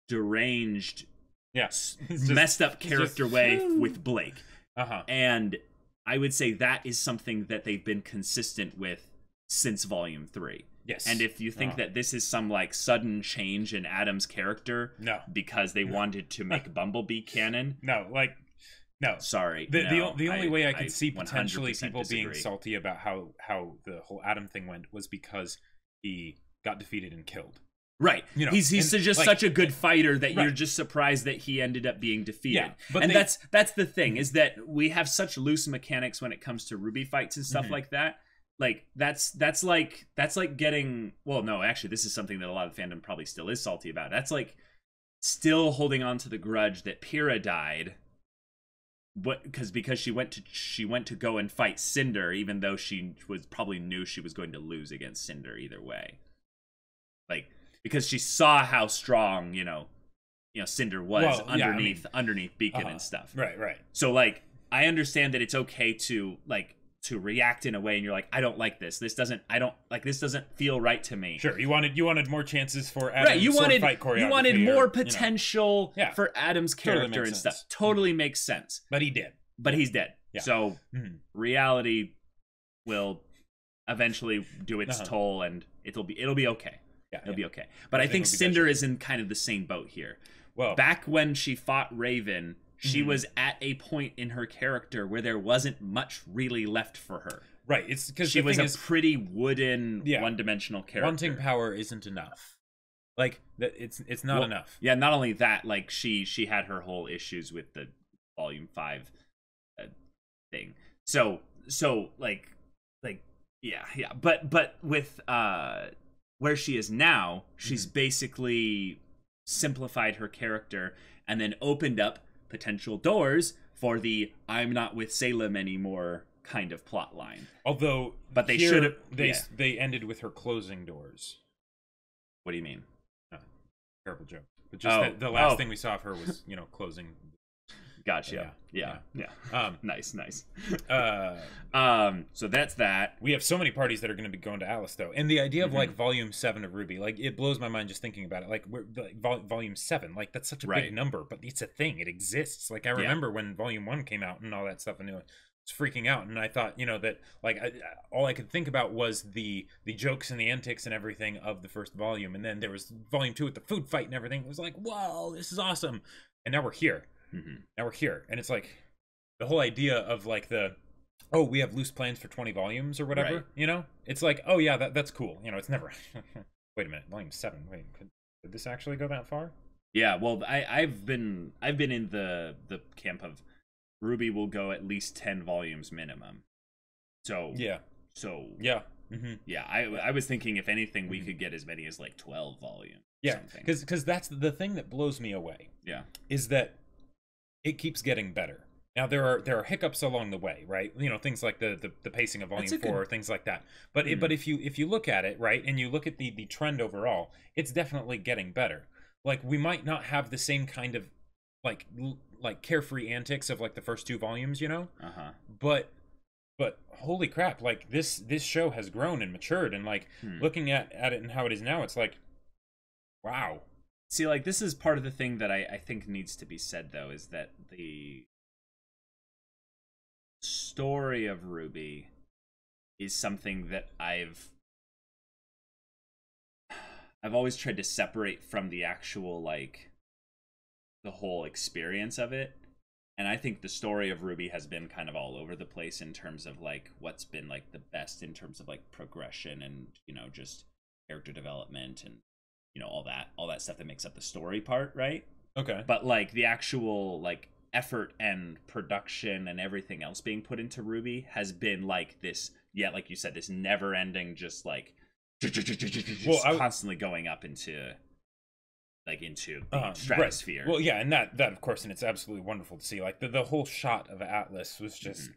A: deranged, messed up character way with Blake. And I would say that is something that they've been consistent with since Volume 3.
B: Yes.
A: And if you think that this is some, like, sudden change in Adam's character because they wanted to make Bumblebee canon...
B: No.
A: Sorry.
B: The only way I could see potentially people being salty about how the whole Adam thing went was because he got defeated and killed.
A: Right. You know, he's just like, such a good fighter that you're just surprised that he ended up being defeated.
B: Yeah, but
A: and that's the thing, is that we have such loose mechanics when it comes to RWBY fights and stuff like that. Like, that's like getting, well, no, actually, this is something that a lot of fandom probably still is salty about. That's like still holding on to the grudge that Pyrrha died, because she went to go and fight Cinder, even though she was probably knew she was going to lose against Cinder either way. Like, because she saw how strong, you know, Cinder was underneath Beacon and stuff.
B: Right.
A: So, like, I understand that it's okay to react in a way, and you're like, I don't like this. This doesn't feel right to me.
B: Sure, you wanted more chances for Adam's fight choreography.
A: You wanted more potential for Adam's character and stuff. Totally makes sense.
B: But he did.
A: But he's dead.
B: Yeah.
A: So reality will eventually do its toll, and it'll be okay.
B: Yeah,
A: it'll be okay. But I think Cinder is in kind of the same boat here. Well, back when she fought Raven, she was at a point in her character where there wasn't much really left for her.
B: Right. It's because
A: she was a pretty wooden, one-dimensional character.
B: Wanting power isn't enough. Like, it's not enough.
A: Yeah. Not only that, like she had her whole issues with the Volume 5 thing. So like yeah. But with where she is now, she's basically simplified her character and then opened up potential doors for the I'm not with Salem anymore kind of plot line.
B: Although,
A: but they should have
B: they ended with her closing doors.
A: What do you mean?
B: Terrible joke. But just the last thing we saw of her was, closing.
A: Gotcha. Yeah. Nice. So that's that.
B: We have so many parties that are going to be going to Alice, though, and the idea of like Volume 7 of RWBY, like, it blows my mind just thinking about it. Like, Volume 7, like, that's such a big number, but it's a thing. It exists. Like, I remember when Volume 1 came out and all that stuff, and it was freaking out, and I thought, that like all I could think about was the jokes and the antics and everything of the first volume, and then there was Volume 2 with the food fight and everything. It was like, whoa, this is awesome, and now we're here. Now we're here, and it's like the whole idea of like we have loose plans for 20 volumes or whatever. It's like, oh yeah, that's cool. It's never. Wait a minute, Volume 7. Wait, could this actually go that far?
A: Yeah, well, I've been in the camp of RWBY will go at least 10 volumes minimum. So yeah. I was thinking, if anything, we could get as many as like 12 volumes.
B: Yeah, because that's the thing that blows me away.
A: Yeah,
B: is that it keeps getting better. Now there are hiccups along the way, right? Things like the pacing of Volume 4, things like that. But but if you look at it, right, and you look at the trend overall, it's definitely getting better. Like, we might not have the same kind of like carefree antics of like the first 2 volumes, but holy crap, like this show has grown and matured, and like looking at it and how it is now, it's like, wow.
A: See, like, this is part of the thing that I think needs to be said, though, is that the story of RWBY is something that I've always tried to separate from the actual, like, the whole experience of it. And I think the story of RWBY has been kind of all over the place in terms of, like, what's been, like, the best in terms of, like, progression and, just character development and all that stuff that makes up the story part, right?
B: Okay.
A: But like the actual like effort and production and everything else being put into RWBY has been like this, yeah, like you said, this never ending, just like constantly going up into the stratosphere.
B: Right. Well, yeah, and that of course, and it's absolutely wonderful to see. Like the whole shot of Atlas was just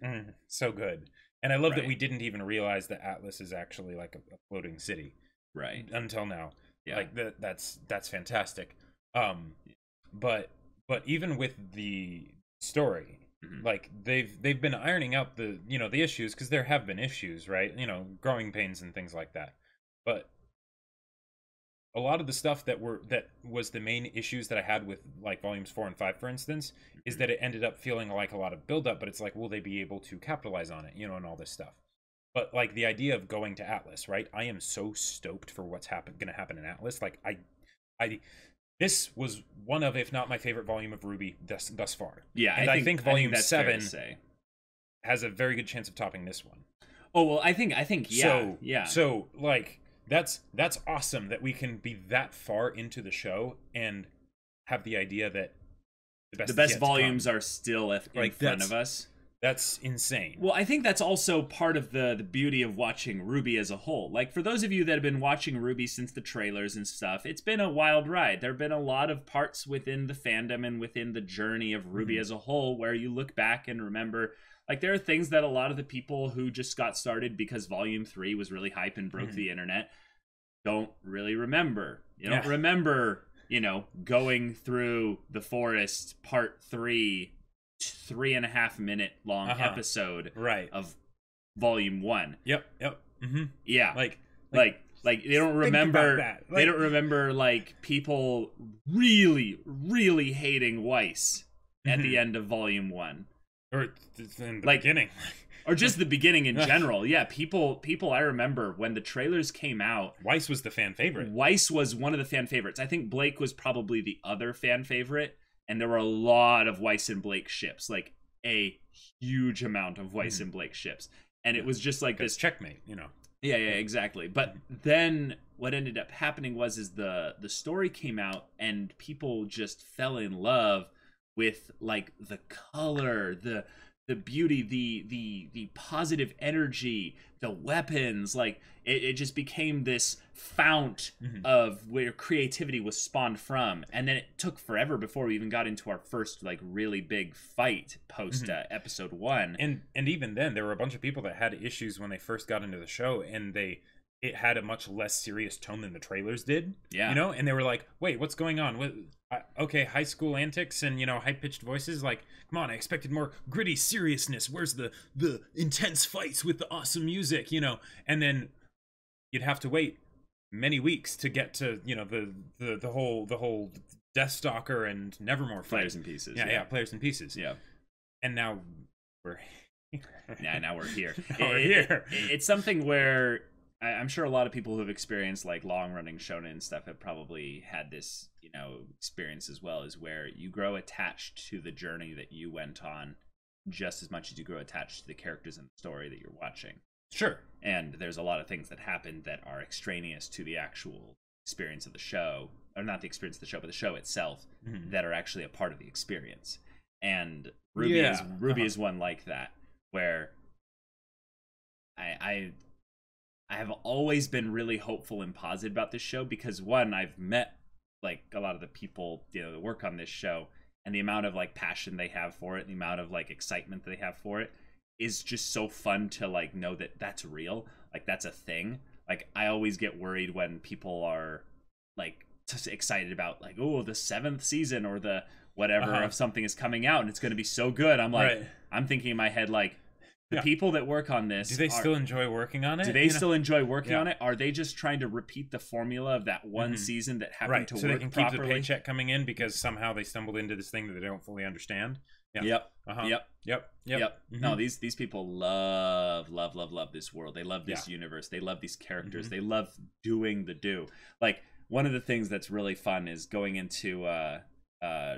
B: so good, and I love that we didn't even realize that Atlas is actually like a floating city,
A: right?
B: Until now,
A: yeah.
B: Like that's fantastic. But even with the story, like they've been ironing out the the issues, because there have been issues, right? Growing pains and things like that, but a lot of the stuff that was the main issues that I had with like volumes 4 and 5, for instance, is that it ended up feeling like a lot of buildup, but it's like, will they be able to capitalize on it, and all this stuff. But like the idea of going to Atlas, right? I am so stoked for what's gonna happen in Atlas. Like this was one of, if not my favorite volume of RWBY thus far.
A: Yeah,
B: and I think volume 7 has a very good chance of topping this one.
A: Oh well, I think yeah.
B: So like, that's awesome that we can be that far into the show and have the idea that
A: the best volumes are still in front of us.
B: That's insane.
A: Well, I think that's also part of the beauty of watching RWBY as a whole. Like, for those of you that have been watching RWBY since the trailers and stuff, it's been a wild ride. There have been a lot of parts within the fandom and within the journey of RWBY as a whole where you look back and remember, like, there are things that a lot of the people who just got started because Volume 3 was really hype and broke the internet don't really remember. You don't remember, going through the forest, part 3, 3.5 minute long episode of Volume 1.
B: Yep.
A: Yeah. Like they don't remember that. They don't remember like people really, really hating Weiss at the end of Volume 1.
B: Or in the beginning.
A: Or just the beginning in general. Yeah, people I remember when the trailers came out,
B: Weiss was the fan favorite.
A: Weiss was one of the fan favorites. I think Blake was probably the other fan favorite, and there were a lot of Weiss and Blake ships, like a huge amount of Weiss and Blake ships. And it was just like this
B: checkmate,
A: Yeah, exactly. But then what ended up happening was the story came out and people just fell in love with like the color, the beauty, the positive energy, the weapons. Like it just became this fount of where creativity was spawned from. And then it took forever before we even got into our first like really big fight post episode 1.
B: And even then there were a bunch of people that had issues when they first got into the show, and it had a much less serious tone than the trailers did.
A: Yeah.
B: And they were like, wait, what's going on? Okay, high school antics and, high-pitched voices. Like, come on, I expected more gritty seriousness. Where's the intense fights with the awesome music, And then you'd have to wait many weeks to get to, the whole Deathstalker and Nevermore fight.
A: Players in Pieces.
B: Yeah, Players in Pieces.
A: Yeah.
B: And now we're...
A: now we're here.
B: We're here.
A: It's something where... I'm sure a lot of people who have experienced like long-running shonen stuff have probably had this, experience as well, is where you grow attached to the journey that you went on just as much as you grow attached to the characters and the story that you're watching.
B: Sure.
A: And there's a lot of things that happen that are extraneous to the actual experience of the show, or not the experience of the show, but the show itself, that are actually a part of the experience. And RWBY is one like that, where I have always been really hopeful and positive about this show because, one, I've met like a lot of the people that work on this show, and the amount of like passion they have for it, the amount of like excitement they have for it is just so fun to like know that that's real, like that's a thing. Like I always get worried when people are like just excited about like, oh, the 7th season or the whatever of something is coming out and it's going to be so good. I'm like, I'm thinking in my head like, the people that work on this,
B: do they still enjoy working on it?
A: Do they still enjoy working on it? Are they just trying to repeat the formula of that one season that happened to
B: so
A: work
B: they can
A: properly?
B: Keep the paycheck coming in because somehow they stumbled into this thing that they don't fully understand?
A: Yep.
B: Yep.
A: No, these people love this world. They love this universe. They love these characters. They love doing the do. Like one of the things that's really fun is going into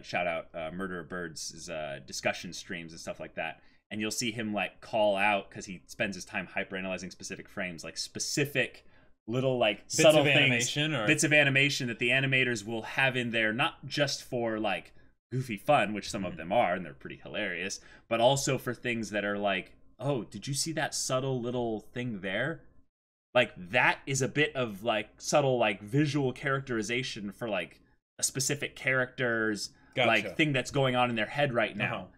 A: shout out Murderer Birds' discussion streams and stuff like that. And you'll see him like call out, because he spends his time hyper-analyzing specific frames, like specific little like
B: bits
A: subtle
B: of
A: things,
B: animation or...
A: bits of animation that the animators will have in there, not just for like goofy fun, which some of them are, and they're pretty hilarious, but also for things that are like, oh, did you see that subtle little thing there? Like, that is a bit of, like, subtle, like, visual characterization for, like, a specific character's, like, thing that's going on in their head right now.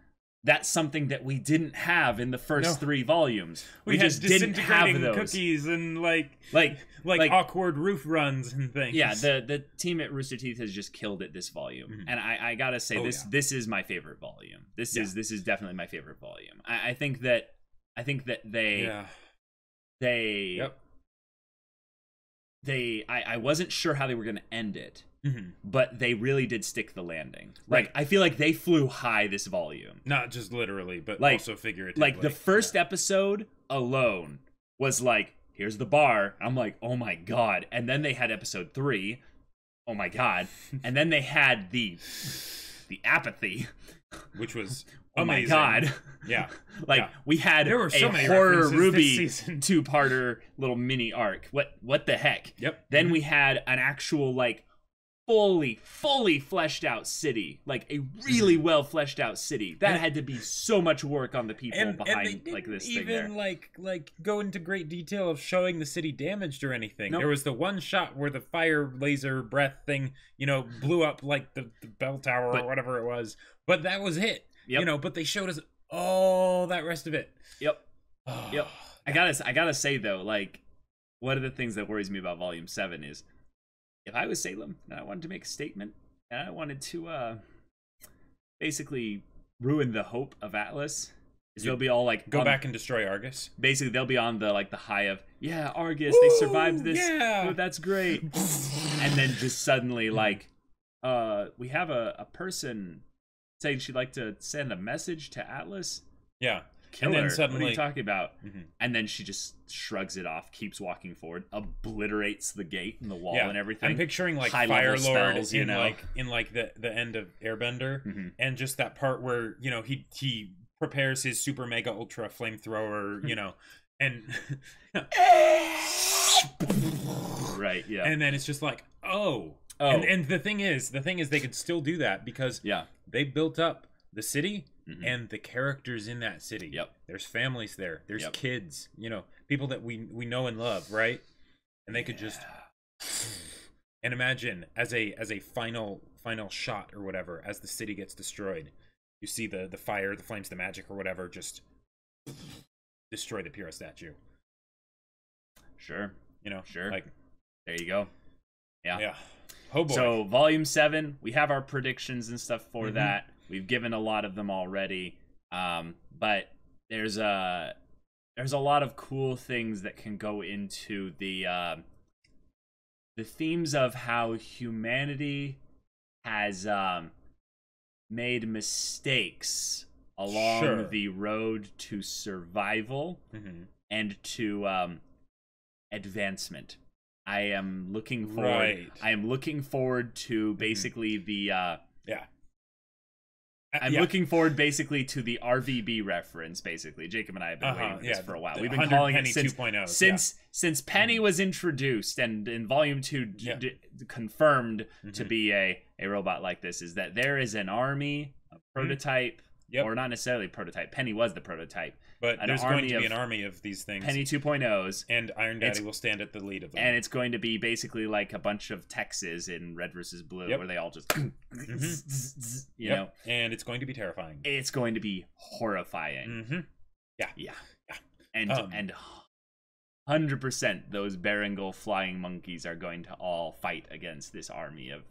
A: That's something that we didn't have in the first 3 volumes. We just didn't have those.
B: Cookies and, like awkward roof runs and things.
A: Yeah, the team at Rooster Teeth has just killed it this volume. And I gotta say, this is my favorite volume. This is definitely my favorite volume. I think that I wasn't sure how they were going to end it, but they really did stick the landing. Like, I feel like they flew high this volume.
B: Not just literally, but
A: like,
B: also figuratively.
A: Like, the first episode alone was like, here's the bar. I'm like, oh my God. And then they had episode 3. Oh my God. And then they had the apathy.
B: Which was
A: oh
B: amazing.
A: My God.
B: Yeah.
A: We had
B: there were so many
A: horror RWBY 2-parter little mini arc. What the heck?
B: Yep.
A: Then we had an actual, like, fully fleshed out city. Like, a really well fleshed out city. That had to be so much work on the people behind, like, this thing there.
B: Even, like, go into great detail of showing the city damaged or anything. Nope. There was the one shot where the fire laser breath thing, blew up, like, the bell tower or whatever it was. But that was it. Yep. But they showed us all that rest of it.
A: Yep. Yep. I gotta say, though, like, one of the things that worries me about Volume 7 is, if I was Salem and I wanted to make a statement and I wanted to basically ruin the hope of Atlas, they'll be all like,
B: go back and destroy Argus.
A: Basically, they'll be on the high of, yeah, Argus, they survived this. Yeah, that's great. And then just suddenly, like, we have a person saying she'd like to send a message to Atlas.
B: Yeah.
A: Kill her. Suddenly, what are you talking about? And then she just shrugs it off, keeps walking forward, obliterates the gate and the wall and everything.
B: I'm picturing, like, Fire Lord in the end of Airbender, and just that part where he prepares his super mega ultra flamethrower, and
A: right, yeah,
B: and then it's just like, oh. And the thing is they could still do that because they built up the city. And the characters in that city.
A: Yep.
B: There's families there. There's kids. People that we know and love, right? And they could just and imagine as a final shot or whatever, as the city gets destroyed, you see the fire, the flames, the magic or whatever, just destroy the Pyrrha statue.
A: Sure. Sure.
B: Like,
A: there you go. Yeah.
B: Yeah. Oh boy.
A: So Volume 7, we have our predictions and stuff for that. We've given a lot of them already, but there's a lot of cool things that can go into the themes of how humanity has made mistakes along the road to survival and to advancement. I am looking forward.
B: Right.
A: I am looking forward to basically the I'm looking forward basically to the RWBY reference. Basically, Jacob and I have been waiting for this for a while. We've been calling it since Penny was introduced, and in Volume 2 confirmed to be a robot like this. Is that there is an army, a prototype, or not necessarily prototype. Penny was the prototype, but
B: there's going to be an army of these things.
A: Penny 2.0s,
B: and Iron Daddy will stand at the lead of them.
A: And it's going to be basically like a bunch of Texes in Red versus Blue, where they all just, you know.
B: And it's going to be terrifying.
A: It's going to be horrifying. Yeah. And 100% those Berengal flying monkeys are going to all fight against this army of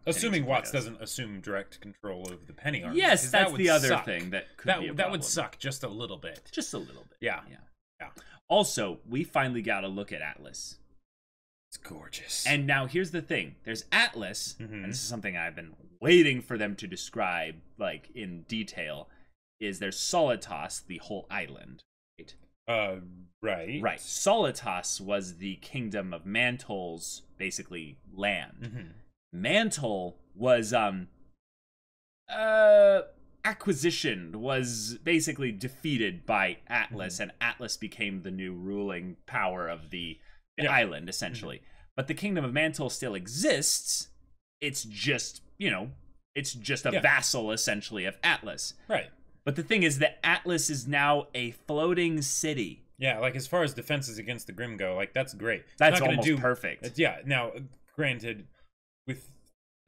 B: assuming Watts doesn't assume direct control of the Penny army.
A: Yes, that's the other thing that could be a problem.
B: That would suck just a little bit.
A: Just a little bit.
B: Yeah.
A: Also, we finally got a look at Atlas.
B: It's gorgeous.
A: And now here's the thing. There's Atlas, and this is something I've been waiting for them to describe, like, in detail, is there's Solitas, the whole island. Right. Right. Solitas was the kingdom of Mantle's, basically, land. Mantle was, Acquisition was basically defeated by Atlas, and Atlas became the new ruling power of the island, essentially. But the kingdom of Mantle still exists, it's just, you know, it's just a
B: Yeah.
A: vassal essentially of Atlas.
B: Right.
A: But the thing is that Atlas is now a floating city.
B: Yeah, like as far as defenses against the Grimm go, like that's great. It's
A: That's
B: not gonna
A: almost perfect.
B: Yeah. Now, granted, with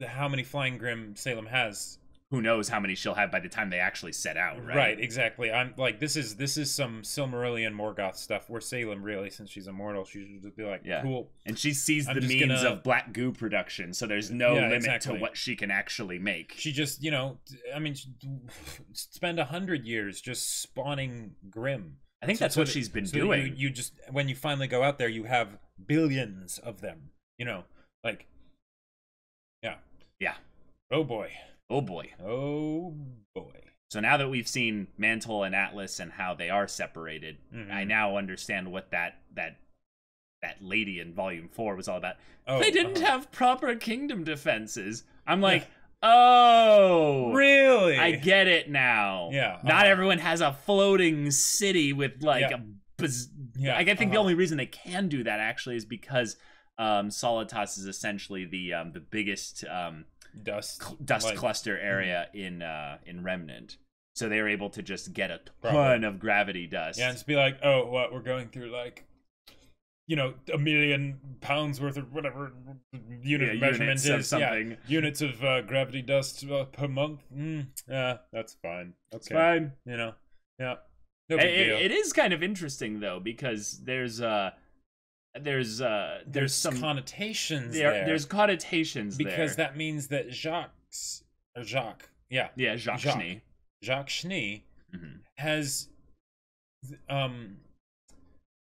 B: how many flying Grimm Salem has,
A: who knows how many she'll have by the time they actually set out, right?
B: Right, exactly. I'm like, this is some Silmarillion Morgoth stuff where Salem, really, since she's immortal, she should just be like, cool.
A: And she sees
B: I'm
A: the
B: just
A: means
B: gonna-
A: of black goo production, so there's no limit
B: exactly.
A: to what she can actually make.
B: She just, you know, I mean, spend 100 years just spawning Grimm.
A: I think that's what she's been doing.
B: You just, when you finally go out there, you have billions of them. You know, like, yeah.
A: Yeah.
B: Oh boy.
A: Oh boy.
B: Oh boy.
A: So now that we've seen Mantle and Atlas and how they are separated, I now understand what that lady in Volume 4 was all about.
B: Oh,
A: they didn't have proper kingdom defenses. I'm like, oh,
B: really?
A: I get it now.
B: Yeah.
A: Not everyone has a floating city with like I think the only reason they can do that actually is because Solitas is essentially the biggest dust cluster area in Remnant. So they were able to just get a ton of gravity dust.
B: Yeah, and just be like, oh, what, we're going through like, you know, £1 million worth of whatever unit measurement is.
A: Something.
B: Yeah, units of gravity dust per month. Yeah, that's fine. Okay.
A: It's fine.
B: You know, yeah. No big deal.
A: It is kind of interesting though, because there's some
B: connotations
A: there's connotations
B: because that means that Jacques Schnee has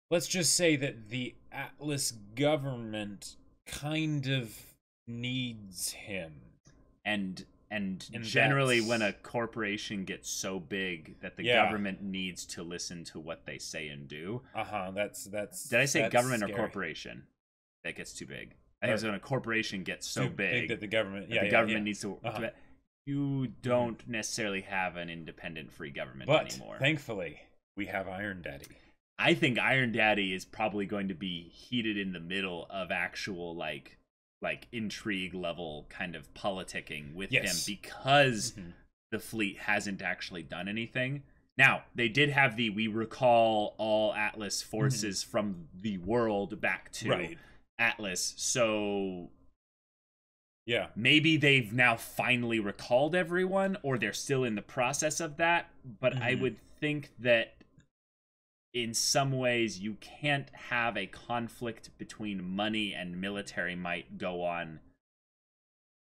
B: let's just say that the Atlas government kind of needs him, and
A: generally when a corporation gets so big that the government needs to listen to what they say and do.
B: That's
A: Did I say government
B: scary.
A: or corporation? That gets too big. I think it's when a corporation gets so big
B: that the government
A: needs to you don't necessarily have an independent free government anymore.
B: Thankfully, we have Iron Daddy.
A: I think Iron Daddy is probably going to be heated in the middle of actual like intrigue level kind of politicking with him, because the fleet hasn't actually done anything. Now, they did have we recall all Atlas forces from the world back to Atlas, so maybe they've now finally recalled everyone, or they're still in the process of that, but I would think that in some ways you can't have a conflict between money and military might go on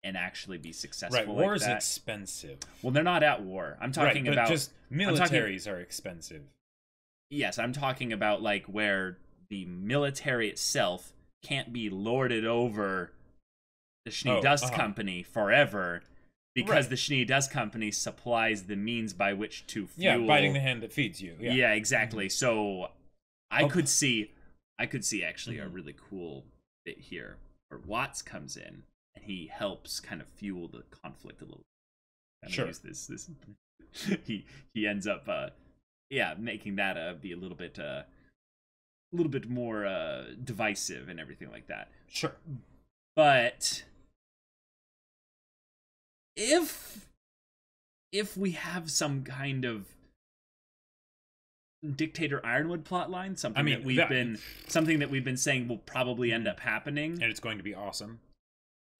A: and actually be successful.
B: Right, war is expensive.
A: Well, they're not at war. I'm talking about
B: just militaries are expensive.
A: Yes, I'm talking about like where the military itself can't be lorded over the Schnee Dust Company forever, because the Schnee Dust Company supplies the means by which to fuel.
B: Yeah, biting the hand that feeds you.
A: Yeah, exactly. So I could see actually a really cool bit here where Watts comes in and he helps kind of fuel the conflict a little. Use this. he ends up making that be a little bit more divisive and everything like that.
B: Sure.
A: But if we have some kind of Dictator Ironwood plotline, something that we've been saying will probably end up happening,
B: and it's going to be awesome.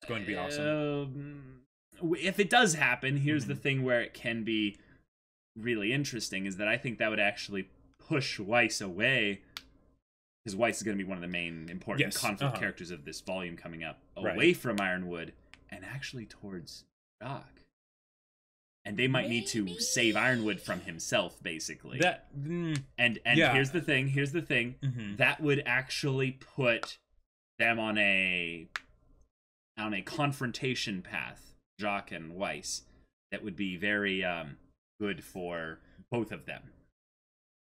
B: It's going to be awesome.
A: If it does happen, here's the thing where it can be really interesting, is that I think that would actually push Weiss away, because Weiss is going to be one of the main important conflict characters of this volume coming up, away from Ironwood and actually towards Doc. And they might need to save Ironwood from himself, basically. And here's the thing. That would actually put them on a confrontation path, Jock and Weiss, that would be very good for both of them.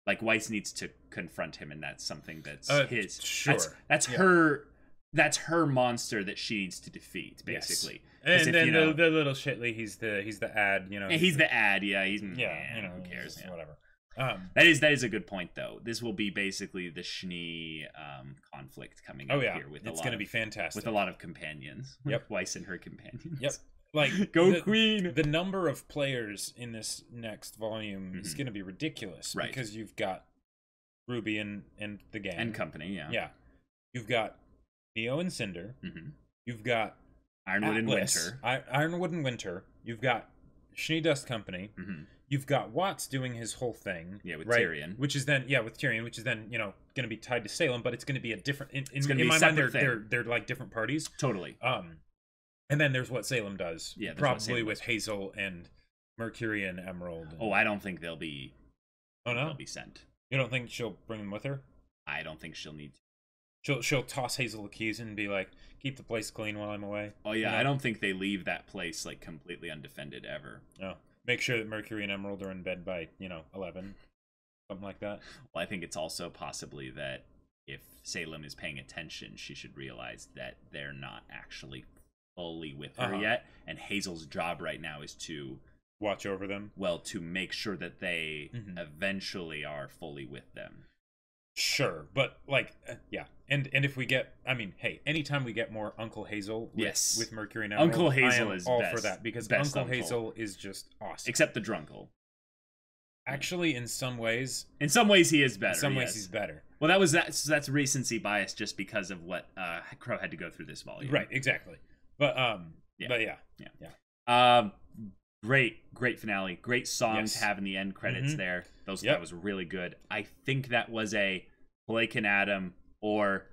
A: Like, Weiss needs to confront him, and that's something that's his.
B: Sure.
A: That's her. That's her monster that she needs to defeat, basically.
B: Yes. And then the little Shitley, he's the ad, you know.
A: He's the ad, He's
B: who
A: cares?
B: Whatever.
A: That is a good point, though. This will be basically the Schnee conflict coming up here.
B: It's going to be fantastic.
A: With a lot of companions.
B: Yep.
A: Weiss and her companions.
B: Yep. Like,
A: Go Queen!
B: The number of players in this next volume is going to be ridiculous.
A: Right.
B: Because you've got RWBY and the gang.
A: And company, yeah.
B: Yeah. You've got Neo and Cinder. You've got
A: Ironwood
B: Atlas,
A: and Winter.
B: Ironwood and Winter. You've got Schnee Dust Company. You've got Watts doing his whole thing.
A: Yeah, with
B: right?
A: Tyrion.
B: Which is then, with Tyrion, which is then, going to be tied to Salem, but it's going to be a different... In
A: my
B: mind, they're like different parties.
A: Totally.
B: And then there's what Salem does.
A: Yeah,
B: probably with Hazel and Mercury and Emerald.
A: Oh, I don't think they'll be...
B: Oh, no?
A: They'll be sent.
B: You don't think she'll bring them with her?
A: I don't think she'll need to.
B: She'll toss Hazel the keys and be like, keep the place clean while I'm away.
A: Oh, yeah, I don't think they leave that place, like, completely undefended ever.
B: Oh. Make sure that Mercury and Emerald are in bed by, 11. Something like that.
A: Well, I think it's also possibly that if Salem is paying attention, she should realize that they're not actually fully with her yet. And Hazel's job right now is to...
B: watch over them?
A: Well, to make sure that they eventually are fully with them.
B: Sure, but, yeah. And if we get... I mean, hey, anytime we get more Uncle Hazel with Mercury and Emerald,
A: Uncle Hazel
B: I am
A: is
B: all
A: best,
B: for that, because
A: Uncle
B: Hazel is just awesome.
A: Except the Drunkle.
B: Actually, in some ways...
A: In some ways, he is better.
B: In some ways, he's better.
A: Well, that's recency bias just because of what Crow had to go through this volume.
B: Right, exactly. But,
A: Great finale. Great song to have in the end credits there. That was really good. I think that was a Blake and Adam or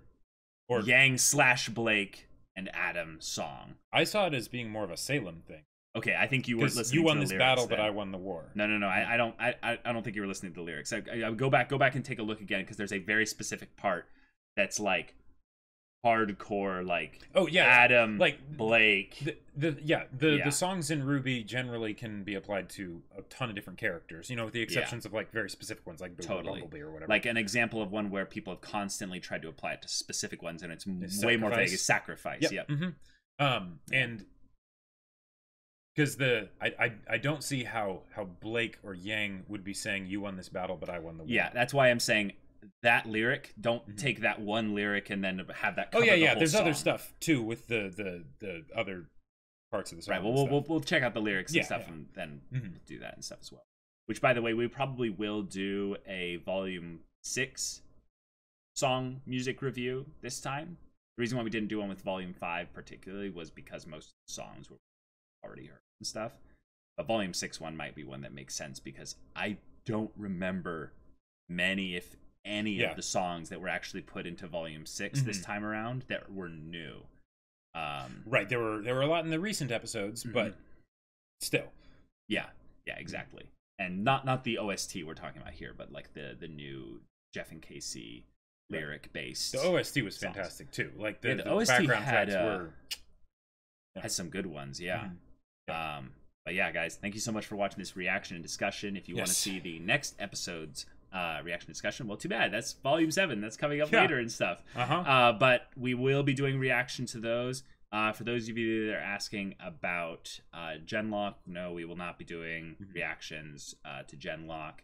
A: Yang/Blake and Adam song.
B: I saw it as being more of a Salem thing.
A: Okay, I think you were listening.
B: You won
A: to the
B: this
A: lyrics
B: battle,
A: then.
B: but I won the war.
A: No. I don't think you were listening to the lyrics. I would go back and take a look again because there's a very specific part that's like hardcore, like Adam,
B: like
A: Blake.
B: The songs in RWBY generally can be applied to a ton of different characters. With the exceptions of like very specific ones, like Bumblebee or whatever.
A: Like an example of one where people have constantly tried to apply it to specific ones, and it's way more vague. Is Sacrifice. Yep.
B: And because I don't see how Blake or Yang would be saying you won this battle, but I won the war.
A: Yeah, that's why I'm saying that lyric. Don't take that one lyric and then have that cover the whole
B: there's
A: song.
B: other stuff too with the other parts of the song.
A: Right. Well, we'll check out the lyrics and stuff, and then do that and stuff as well. Which, by the way, we probably will do a Volume 6 song music review this time. The reason why we didn't do one with Volume 5 particularly was because most of the songs were already heard and stuff. But Volume 6 one might be one that makes sense because I don't remember many, if any, of the songs that were actually put into Volume 6 this time around that were new.
B: Right, there were a lot in the recent episodes, but still.
A: Yeah, exactly. And not the OST we're talking about here, but like the new Jeff and Casey lyric based.
B: The OST was fantastic too. Like the
A: OST
B: background tracks were
A: had some good ones, But yeah, guys, thank you so much for watching this reaction and discussion. If you want to see the next episode's reaction discussion, well, too bad. That's Volume 7. That's coming up later and stuff. But we will be doing reaction to those. For those of you that are asking about Genlock, no, we will not be doing reactions to Genlock.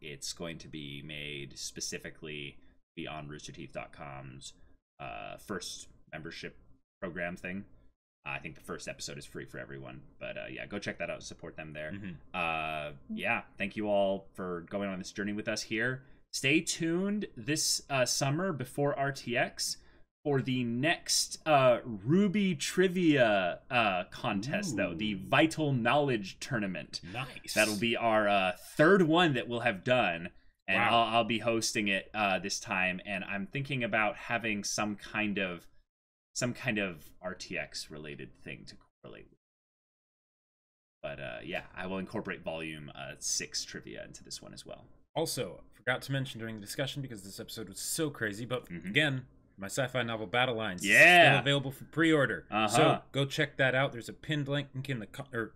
A: It's going to be made specifically be on roosterteeth.com's first membership program thing. I think the first episode is free for everyone, but yeah, go check that out and support them there. Yeah, thank you all for going on this journey with us here. Stay tuned this summer before RTX for the next RWBY trivia contest, though, the Vital Knowledge Tournament.
B: Nice. That'll
A: be our third one that we'll have done, and I'll be hosting it this time, and I'm thinking about having some kind of RTX related thing to correlate with. But yeah, I will incorporate Volume 6 trivia into this one as well.
B: Also, forgot to mention during the discussion, because this episode was so crazy, but again, my sci-fi novel Battle Lines is still available for pre-order. So go check that out. There's a pinned link in the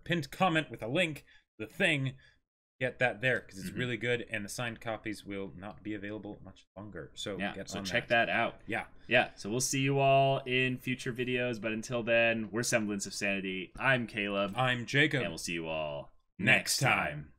B: pinned comment with a link. The thing. Get that there, because it's really good, and the signed copies will not be available much longer. So
A: check that out. Yeah. So we'll see you all in future videos, but until then, we're Semblance of Sanity. I'm Caleb.
B: I'm Jacob.
A: And we'll see you all next time.